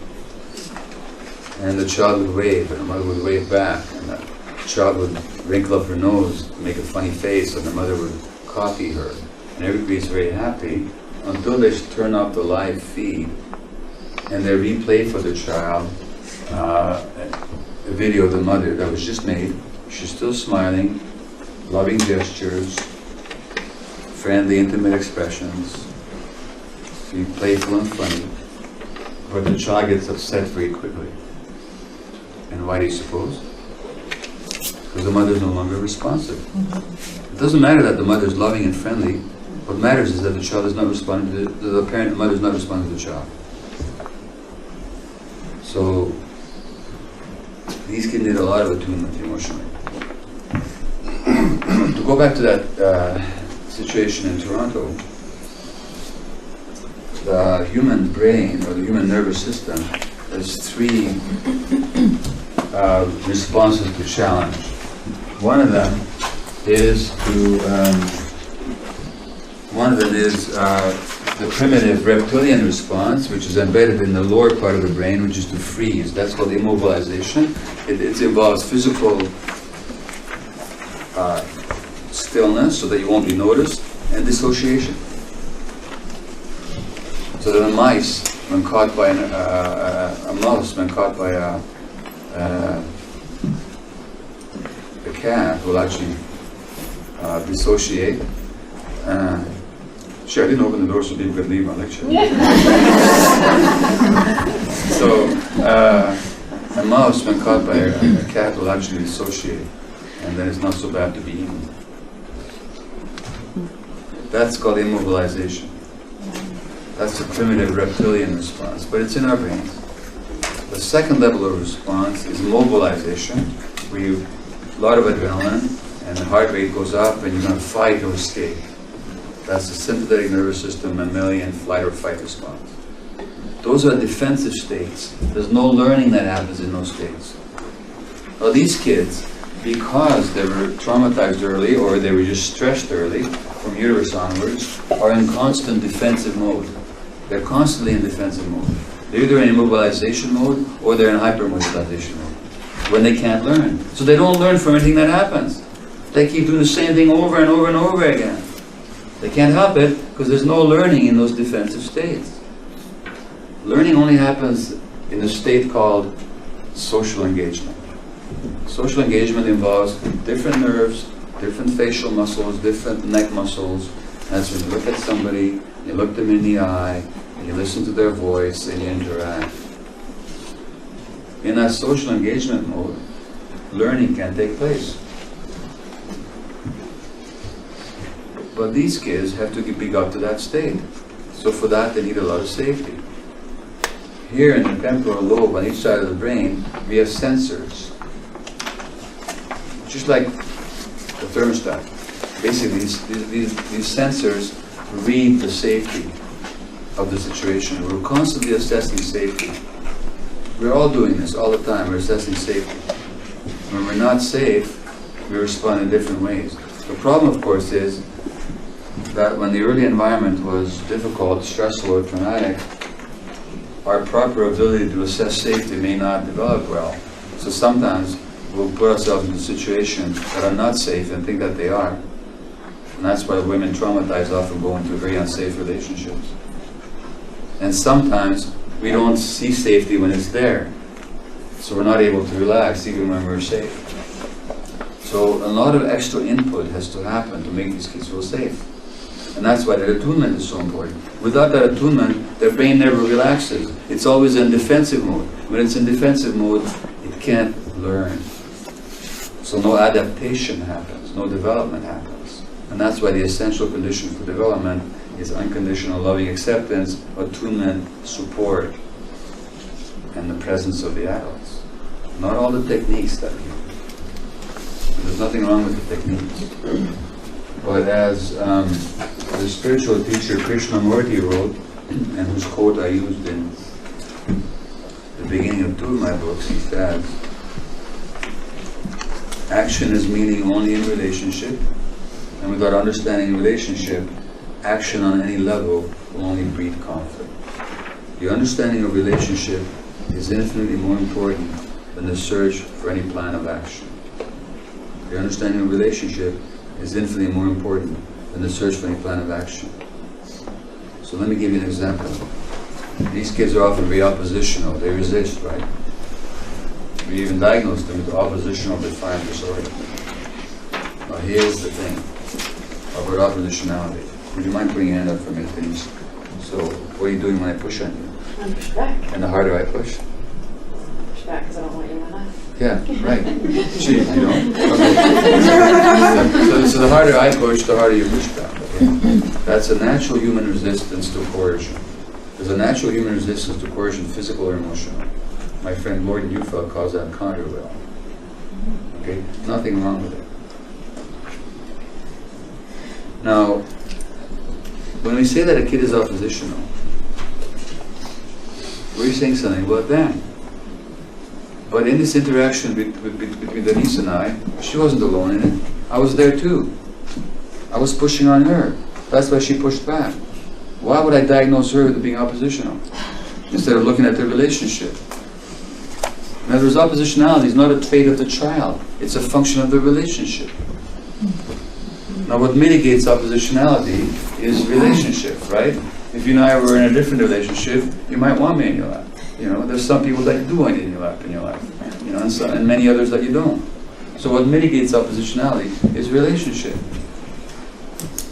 And the child would wave, and the mother would wave back, and the child would wrinkle up her nose, make a funny face, and the mother would copy her. And everybody's very happy until they turn off the live feed and they replay for the child a video of the mother that was just made. She's still smiling, loving gestures, friendly, intimate expressions, being playful and funny, but the child gets upset very quickly. And why do you suppose? Because the mother is no longer responsive. It doesn't matter that the mother is loving and friendly. What matters is that the child is not responding to the parent. The mother is not responding to the child. So these kids need a lot of attunement emotionally. To go back to that situation in Toronto, the human brain or the human nervous system has three responses to challenge. One of them is the primitive reptilian response, which is embedded in the lower part of the brain, which is to freeze. That's called immobilization. It involves physical stillness so that you won't be noticed, and dissociation. So that a mouse, when caught by a cat, will actually dissociate. Sure, I didn't open the door so people could leave my lecture. So, a mouse, when caught by a cat, will actually dissociate, and then it's not so bad to be eaten. That's called immobilization. That's the primitive reptilian response, but it's in our brains. The second level of response is mobilization, where you a lot of adrenaline, and the heart rate goes up, and you're going to fight or escape. That's the sympathetic nervous system, mammalian flight or fight response. Those are defensive states. There's no learning that happens in those states. Now these kids, because they were traumatized early or they were just stressed early, from uterus onwards, are in constant defensive mode. They're constantly in defensive mode. They're either in immobilization mode or they're in hypermobilization mode when they can't learn. So they don't learn from anything that happens. They keep doing the same thing over and over and over again. They can't help it because there's no learning in those defensive states. Learning only happens in a state called social engagement. Social engagement involves different nerves, different facial muscles, different neck muscles. That's when you look at somebody, you look them in the eye, and you listen to their voice, and you interact. In that social engagement mode, learning can take place. But these kids have to be got to that state. So for that, they need a lot of safety. Here in the temporal lobe, on each side of the brain, we have sensors. Just like the thermostat. Basically, these sensors read the safety of the situation. We're constantly assessing safety. We're all doing this all the time. We're assessing safety. When we're not safe, we respond in different ways. The problem, of course, is that when the early environment was difficult, stressful, or traumatic, our proper ability to assess safety may not develop well. So sometimes we'll put ourselves into situations that are not safe and think that they are. And that's why women traumatized often go into very unsafe relationships. And sometimes we don't see safety when it's there. So we're not able to relax even when we're safe. So a lot of extra input has to happen to make these kids feel safe. And that's why that attunement is so important. Without that attunement, their brain never relaxes. It's always in defensive mode. When it's in defensive mode, it can't learn. So no adaptation happens, no development happens. And that's why the essential condition for development is unconditional loving acceptance, attunement, support, and the presence of the adults. Not all the techniques that we use. There's nothing wrong with the techniques. But as the spiritual teacher Krishnamurti wrote, and whose quote I used in the beginning of two of my books, he says, action is meaning only in relationship, and without understanding relationship, action on any level will only breed conflict. The understanding of relationship is infinitely more important than the search for any plan of action. The understanding of relationship is infinitely more important than the search for any plan of action. So let me give you an example. These kids are often very oppositional. They resist, right? We even diagnose them with oppositional defiant disorder. Now here's the thing about oppositionality. Would you mind putting your hand up for me, please? So what are you doing when I push on you? I push back. And the harder I push? Push back because I don't want you in my life. Yeah, right. Gee, you don't. Okay. So the harder I push, the harder you push back. Okay? That's a natural human resistance to coercion. There's a natural human resistance to coercion, physical or emotional. My friend Gordon Neufeld calls that counter-will. Okay? Nothing wrong with it. Now, when we say that a kid is oppositional, Were you saying something about that? But in this interaction between Denise and I, she wasn't alone in it. I was there too. I was pushing on her. That's why she pushed back. Why would I diagnose her with being oppositional instead of looking at the relationship? In other words, oppositionality is not a trait of the child. It's a function of the relationship. Now what mitigates oppositionality is relationship, right? If you and I were in a different relationship, you might want me in your lap. You know, there's some people that you do want in your life, you know, and many others that you don't. So what mitigates oppositionality is relationship.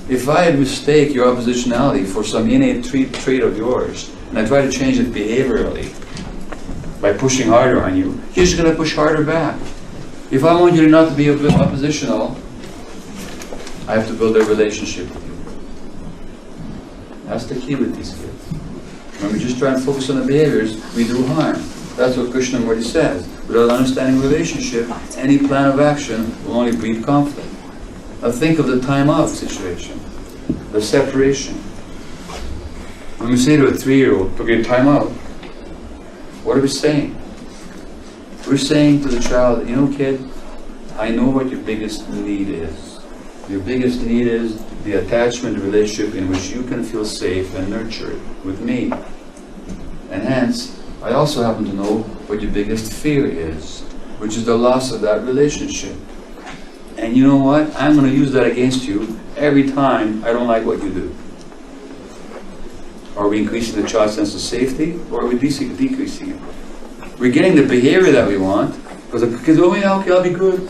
If I mistake your oppositionality for some innate trait of yours, and I try to change it behaviorally by pushing harder on you, you're just going to push harder back. If I want you not to be oppositional, I have to build a relationship with you. That's the key with these kids. When we just try and focus on the behaviors, we do harm. That's what Krishnamurti says. Without understanding relationship, any plan of action will only breed conflict. Now think of the time out situation, the separation. When we say to a 3-year-old, okay, time out, what are we saying? We're saying to the child, you know kid, I know what your biggest need is. Your biggest need is the attachment relationship in which you can feel safe and nurtured with me. And hence, I also happen to know what your biggest fear is, which is the loss of that relationship. And you know what? I'm going to use that against you every time I don't like what you do. Are we increasing the child's sense of safety, or are we decreasing it? We're getting the behavior that we want, because the kids, oh yeah, okay, I'll be good.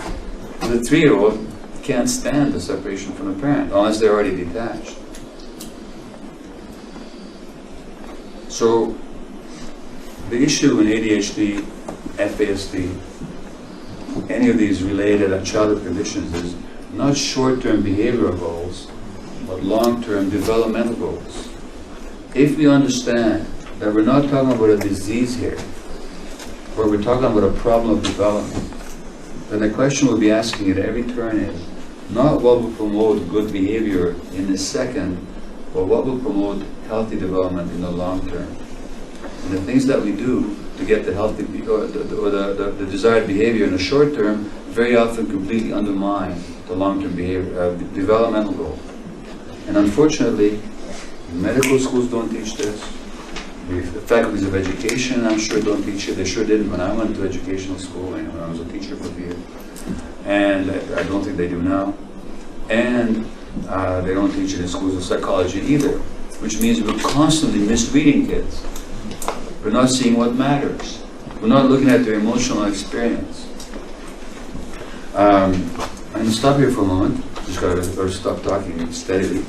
The 3-year-old can't stand the separation from the parent, unless they're already detached. So, the issue in ADHD, FASD, any of these related childhood conditions is not short-term behavioral goals, but long-term developmental goals. If we understand that we're not talking about a disease here, but we're talking about a problem of development, then the question we'll be asking at every turn is not what will promote good behavior in the second, but what will promote healthy development in the long term. And the things that we do to get the healthy or the desired behavior in the short term very often completely undermine the long-term behavior, developmental goal. And unfortunately, medical schools don't teach this. The faculties of education, I'm sure, don't teach it. They sure didn't when I went to educational school, when I was a teacher for a year. And I don't think they do now. And they don't teach it in schools of psychology either, which means we're constantly misreading kids. We're not seeing what matters. We're not looking at their emotional experience. I'm going to stop here for a moment. Just got to stop talking steadily.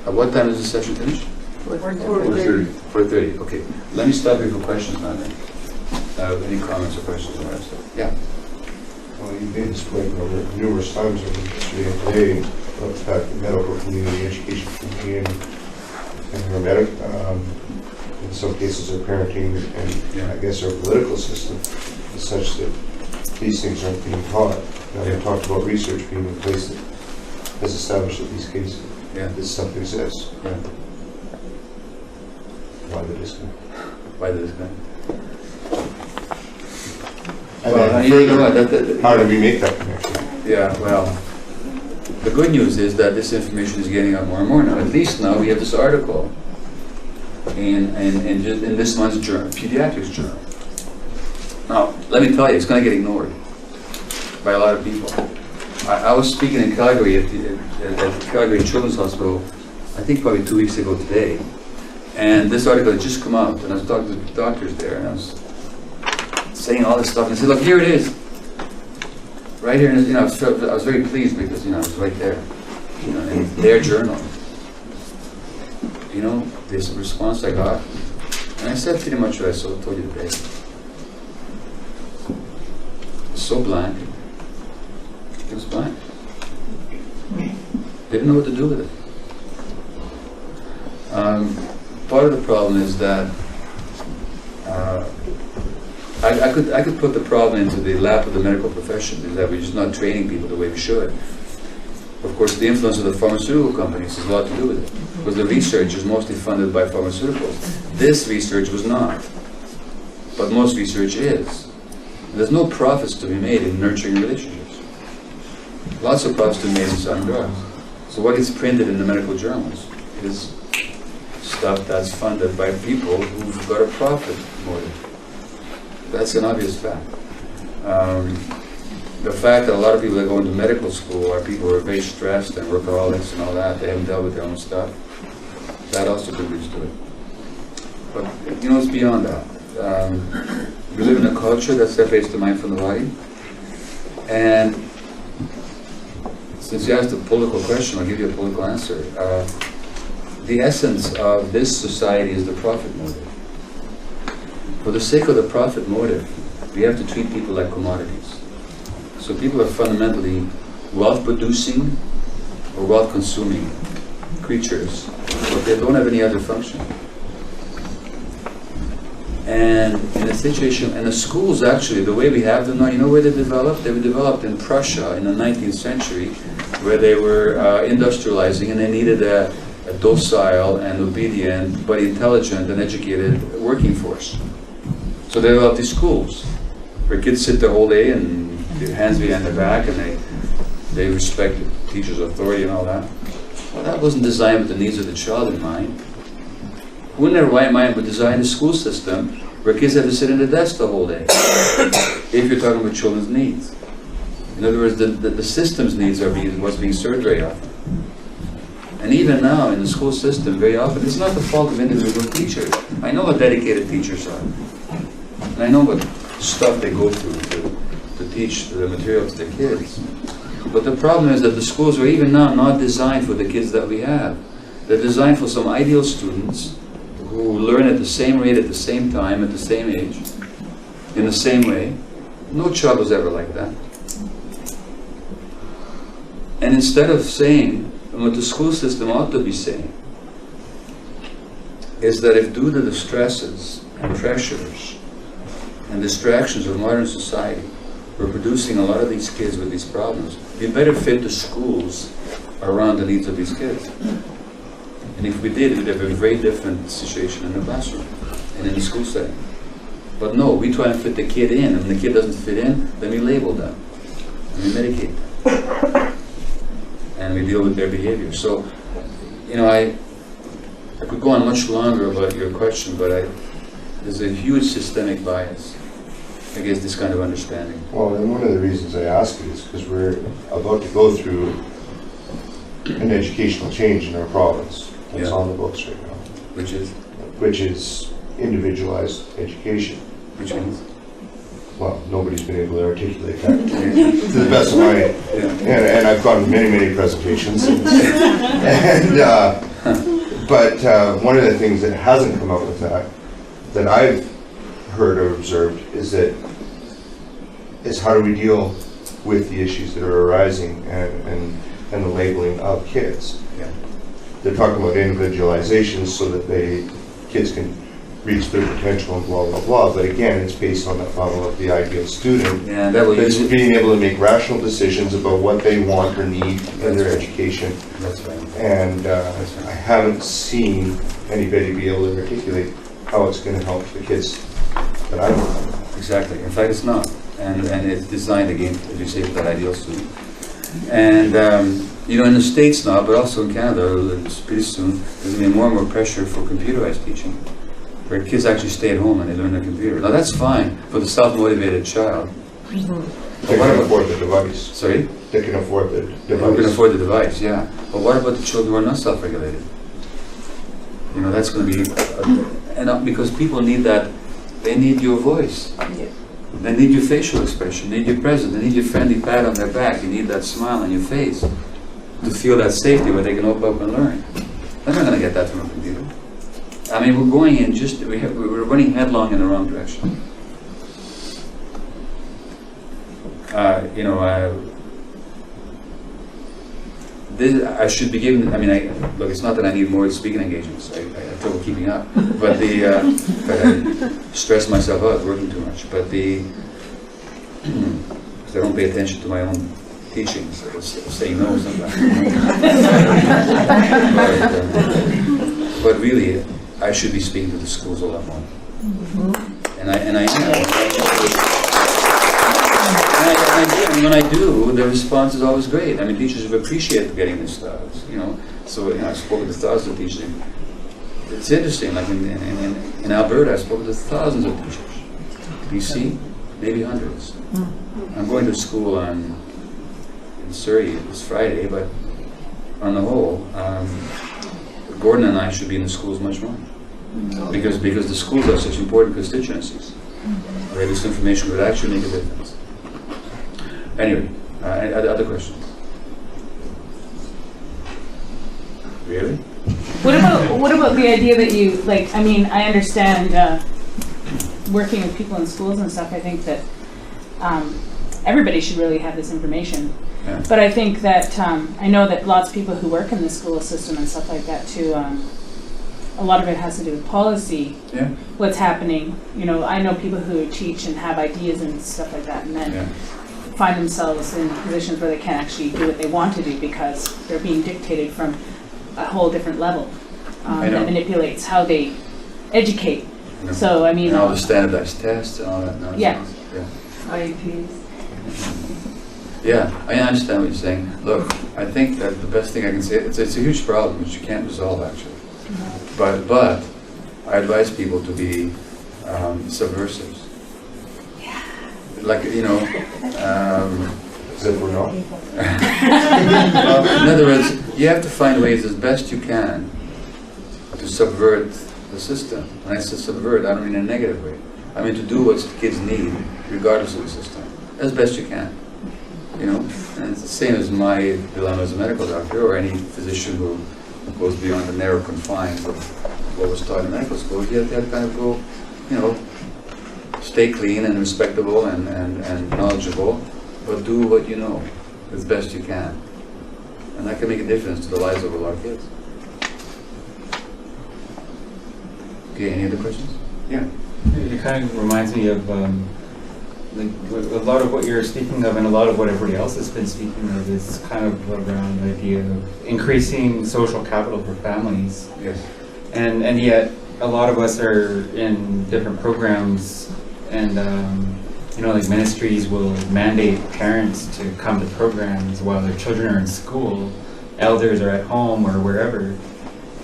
At what time does the session finish? 4:30. 4:30. Okay. Let me stop here for questions now then. Any comments or questions on that stuff? Yeah. Well, you made this point numerous times yesterday and today about the fact that medical community, education community, and our in some cases our parenting and I guess our political system is such that these things aren't being taught. Now we talked about research being in place that has established that these cases, this stuff exists. Yeah. Why the disconnect? Why the disconnect? And further, how do we make that connection? Yeah, well, the good news is that this information is getting out more and more now. At least now we have this article in this month's journal, Pediatrics Journal. Now, let me tell you, it's going to get ignored by a lot of people. I was speaking in Calgary at Calgary Children's Hospital, I think probably 2 weeks ago today, and this article had just come out, and I was talking to the doctors there, and I was saying all this stuff, and I said, look, here it is. Right here, and I was very pleased because, it was right there, in their journal. This response I got, and I said pretty much what I told you today. So blank. It was blank. Didn't know what to do with it. Part of the problem is that I could put the problem into the lap of the medical profession, is that we're just not training people the way we should. Of course, the influence of the pharmaceutical companies has a lot to do with it, because the research is mostly funded by pharmaceuticals. This research was not, but most research is. There's no profits to be made in nurturing relationships. Lots of profits to be made in selling drugs. So what is printed in the medical journals is stuff that's funded by people who've got a profit motive. That's an obvious fact. The fact that a lot of people that go into medical school are people who are very stressed and workaholics and all that, they haven't dealt with their own stuff, that also contributes to it. But, you know, it's beyond that. We live in a culture that separates the mind from the body. And since you asked a political question, I'll give you a political answer. The essence of this society is the profit motive. For the sake of the profit motive, we have to treat people like commodities. So people are fundamentally wealth-producing or wealth-consuming creatures, but they don't have any other function. And in a situation, and the schools actually, the way we have them now, you know where they developed? They were developed in Prussia in the 19th century, where they were industrializing and they needed a docile and obedient, but intelligent and educated working force. So they developed these schools, where kids sit the whole day and their hands behind their back and they respect the teacher's authority and all that. Well, that wasn't designed with the needs of the child in mind. Who in their right mind would design a school system where kids have to sit in the desk the whole day? If you're talking about children's needs. In other words, the system's needs are what's being served very often. And even now in the school system, very often, it's not the fault of individual teachers. I know what dedicated teachers are. And I know what stuff they go through to teach the material to the kids. But the problem is that the schools are even now not designed for the kids that we have. They're designed for some ideal students who learn at the same rate, at the same time, at the same age, in the same way. No child was ever like that. And instead of saying, what the school system ought to be saying, is that if due to the stresses and pressures and distractions of modern society, we're producing a lot of these kids with these problems, we better fit the schools around the needs of these kids. And if we did, we'd have a very different situation in the classroom and in the school setting. But no, we try and fit the kid in, and when the kid doesn't fit in, then we label them, and we medicate them, and we deal with their behavior. So, you know, I could go on much longer about your question, but there's a huge systemic bias against this kind of understanding. Well, and one of the reasons I ask it is because we're about to go through an educational change in our province that's on the books right now. Which is individualized education. Which means? Well, nobody's been able to articulate that to the best of my, and I've gone to many presentations. But one of the things that hasn't come out with that I've heard or observed is how do we deal with the issues that are arising and the labeling of kids. Yeah. They're talking about individualization so that kids can reach their potential and blah, blah, blah. But again, it's based on that model of the ideal student that's being able to make rational decisions about what they want or need in their education. That's right. And I haven't seen anybody be able to articulate how it's going to help the kids that I work with. Exactly. In fact, it's not. And it's designed, again, as you say, for that ideal student. And, you know, in the States now, but also in Canada, pretty soon, there's going to be more and more pressure for computerized teaching, where kids actually stay at home and they learn their computer. Now, that's fine for the self-motivated child. They can afford the device. Sorry? They can afford the device. They can afford the device, yeah. But what about the children who are not self-regulated? You know, that's going to be... because people need that, they need your voice. Yeah. They need your facial expression, they need your presence, they need your friendly pat on their back, you need that smile on your face to feel that safety where they can open up and learn. They're not going to get that from a computer. I mean, we're going in we're running headlong in the wrong direction. You know, I should be given, I mean, look, it's not that I need more speaking engagements, I have trouble keeping up, but I stress myself out working too much, but because I don't pay attention to my own teachings, I say no sometimes. But really, I should be speaking to the schools a lot more. And I am. And when I do, the response is always great. I mean, teachers have appreciated getting this stuff, you know. So I spoke with thousands of teachers. It's interesting, like in Alberta, I spoke to thousands of teachers. BC, maybe hundreds. I'm going to school in Surrey this Friday, but on the whole, Gordon and I should be in the schools much more. Because the schools are such important constituencies. Where this information would actually make a difference. Anyway, other questions? Really? What about the idea that you, like, I mean, I understand working with people in schools and stuff, I think that everybody should really have this information. Yeah. But I think that, I know that lots of people who work in the school system and stuff like that too, a lot of it has to do with policy, Yeah. what's happening. You know, I know people who teach and have ideas and stuff like that, and then Yeah. find themselves in positions where they can't actually do what they want to do because they're being dictated from a whole different level I know. that manipulates how they educate. You know, So, I mean, and all the standardized tests and all that nonsense. Yeah. IEPs. Yeah, I understand what you're saying. Look, I think that the best thing I can say, it's a huge problem which you can't resolve actually. But I advise people to be subversives. Like, you know, As if we're not. well, in other words, you have to find ways as best you can to subvert the system. When I say subvert, I don't mean in a negative way. I mean to do what kids need, regardless of the system, as best you can. You know, and it's the same as my dilemma as a medical doctor, or any physician who goes beyond the narrow confines of what was taught in medical school. You have to kind of go, you know, stay clean and respectable and knowledgeable, but do what you know as best you can. And that can make a difference to the lives of a lot of kids. Okay, any other questions? Yeah. It kind of reminds me of like a lot of what you're speaking of, and a lot of what everybody else has been speaking of, is kind of around the idea of increasing social capital for families. Yes. And yet a lot of us are in different programs, and you know, like ministries will mandate parents to come to programs while their children are in school, elders are at home or wherever,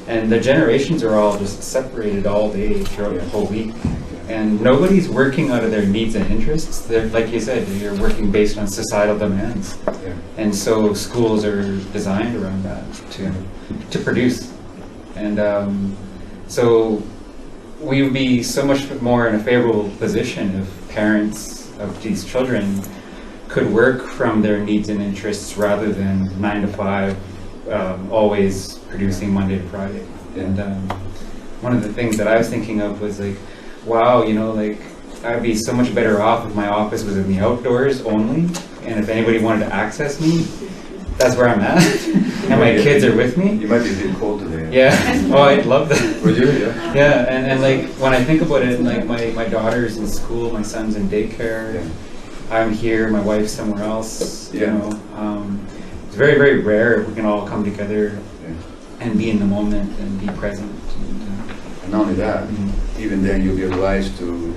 and the generations are all just separated all day throughout the whole week. And nobody's working out of their needs and interests. They're, like you said, you're working based on societal demands. Yeah. And so schools are designed around that to produce. And so we would be so much more in a favorable position if parents of these children could work from their needs and interests rather than 9 to 5, always producing Monday to Friday. And one of the things that I was thinking of was like, wow, you know, like I'd be so much better off if my office was in the outdoors only, and if anybody wanted to access me, that's where I'm at, and my kids are with me. You might be a bit cold today. Yeah, oh, I'd love that. Would you? Yeah. Yeah, and like when I think about it, like my daughter's in school, my son's in daycare, Yeah. I'm here, my wife's somewhere else, you Yeah. know. It's very, very rare if we can all come together Yeah. and be in the moment and be present. And not only that, Mhm. even then you'll be obliged to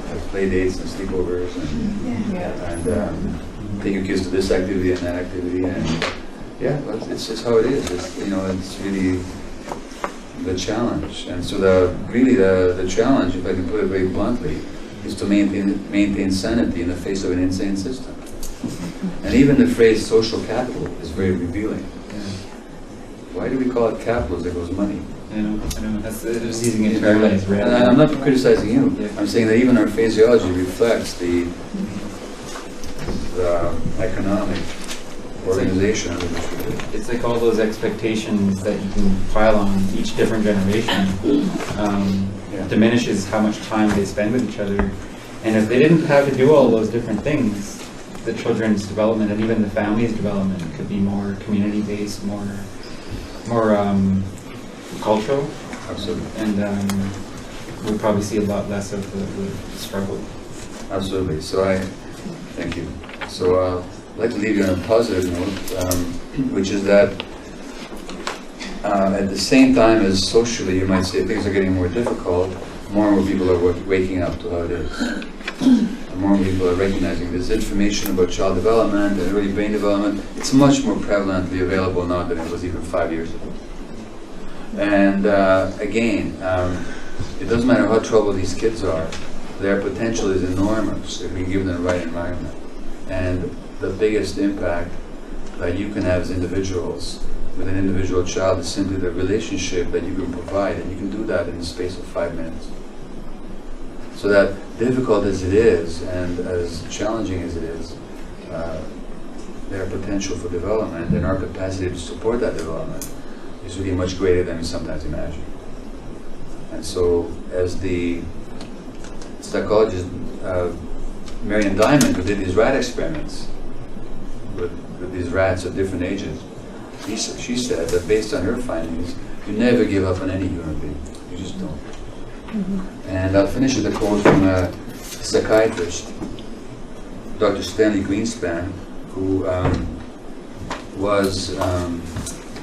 have play dates and sleepovers and take your kids to this activity and that activity, and yeah, but it's just how it is. It's, you know, it's really the challenge. And so the challenge, if I can put it very bluntly, is to maintain sanity in the face of an insane system. And even the phrase social capital is very revealing. Why do we call it capital as it goes money? I know. That's just using it term that is real. And I'm not criticizing you. Yeah. I'm saying that even our phraseology reflects the economic organization of the It's like all those expectations that you can pile on each different generation Yeah. diminishes how much time they spend with each other. And if they didn't have to do all those different things, the children's development and even the family's development could be more community-based, more cultural, Absolutely. and we'll probably see a lot less of the struggle. Absolutely. So thank you. So I'd like to leave you on a positive note, which is that at the same time as socially, you might say things are getting more difficult, more and more people are waking up to how it is. And more and more people are recognizing there's information about child development and early brain development. It's much more prevalently available now than it was even 5 years ago. And again, it doesn't matter how troubled these kids are, their potential is enormous if we give them the right environment. And the biggest impact that you can have as individuals with an individual child is simply the relationship that you can provide, and you can do that in the space of 5 minutes. So that difficult as it is, and as challenging as it is, their potential for development and our capacity to support that development is really much greater than we sometimes imagine. And so, as the psychologist Marian Diamond, who did these rat experiments with these rats of different ages, she said that based on her findings, you never give up on any human being. You just don't. And I'll finish with a quote from a psychiatrist, Dr. Stanley Greenspan, who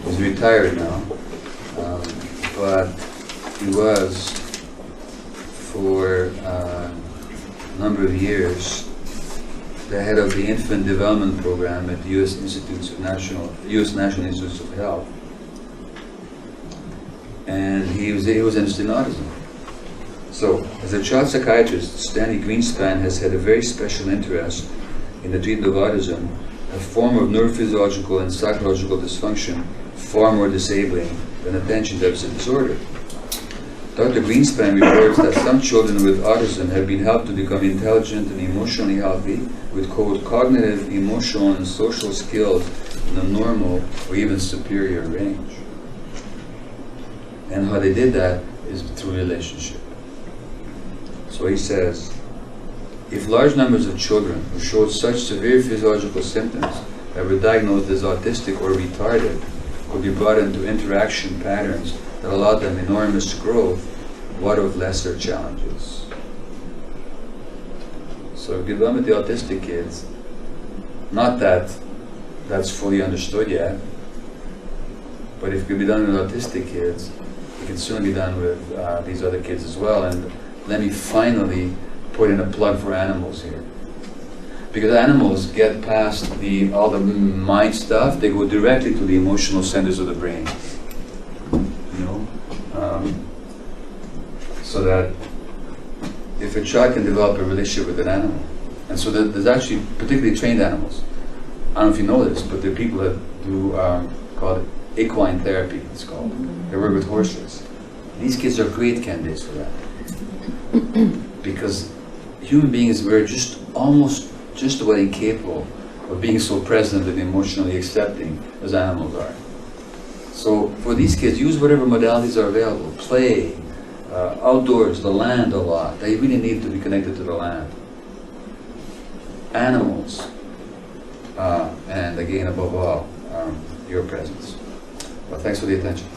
he's retired now, but he was for a number of years the head of the infant development program at the U.S. National Institutes of Health, and he was interested in autism. So, as a child psychiatrist, Stanley Greenspan has had a very special interest in the treatment of autism, a form of neurophysiological and psychological dysfunction far more disabling than attention deficit disorder. Dr. Greenspan reports that some children with autism have been helped to become intelligent and emotionally healthy with, quote, cognitive, emotional, and social skills in a normal or even superior range. And how they did that is through relationship. So he says, if large numbers of children who showed such severe physiological symptoms that were diagnosed as autistic or retarded could be brought into interaction patterns that allowed them enormous growth, what of lesser challenges? So if you deal with the autistic kids, not that that's fully understood yet, but if it can be done with autistic kids, it can certainly be done with these other kids as well. And let me finally put in a plug for animals here. Because animals get past all the mind stuff, they go directly to the emotional centers of the brain. You know? So that if a child can develop a relationship with an animal, and so there's actually particularly trained animals. I don't know if you know this, but there are people that do called equine therapy, it's called. They work with horses. These kids are great candidates for that. Because human beings, we're just about incapable of being so present and emotionally accepting as animals are. So for these kids, use whatever modalities are available. Play, outdoors, the land a lot. They really need to be connected to the land. Animals, and again, above all, your presence. Well, thanks for the attention.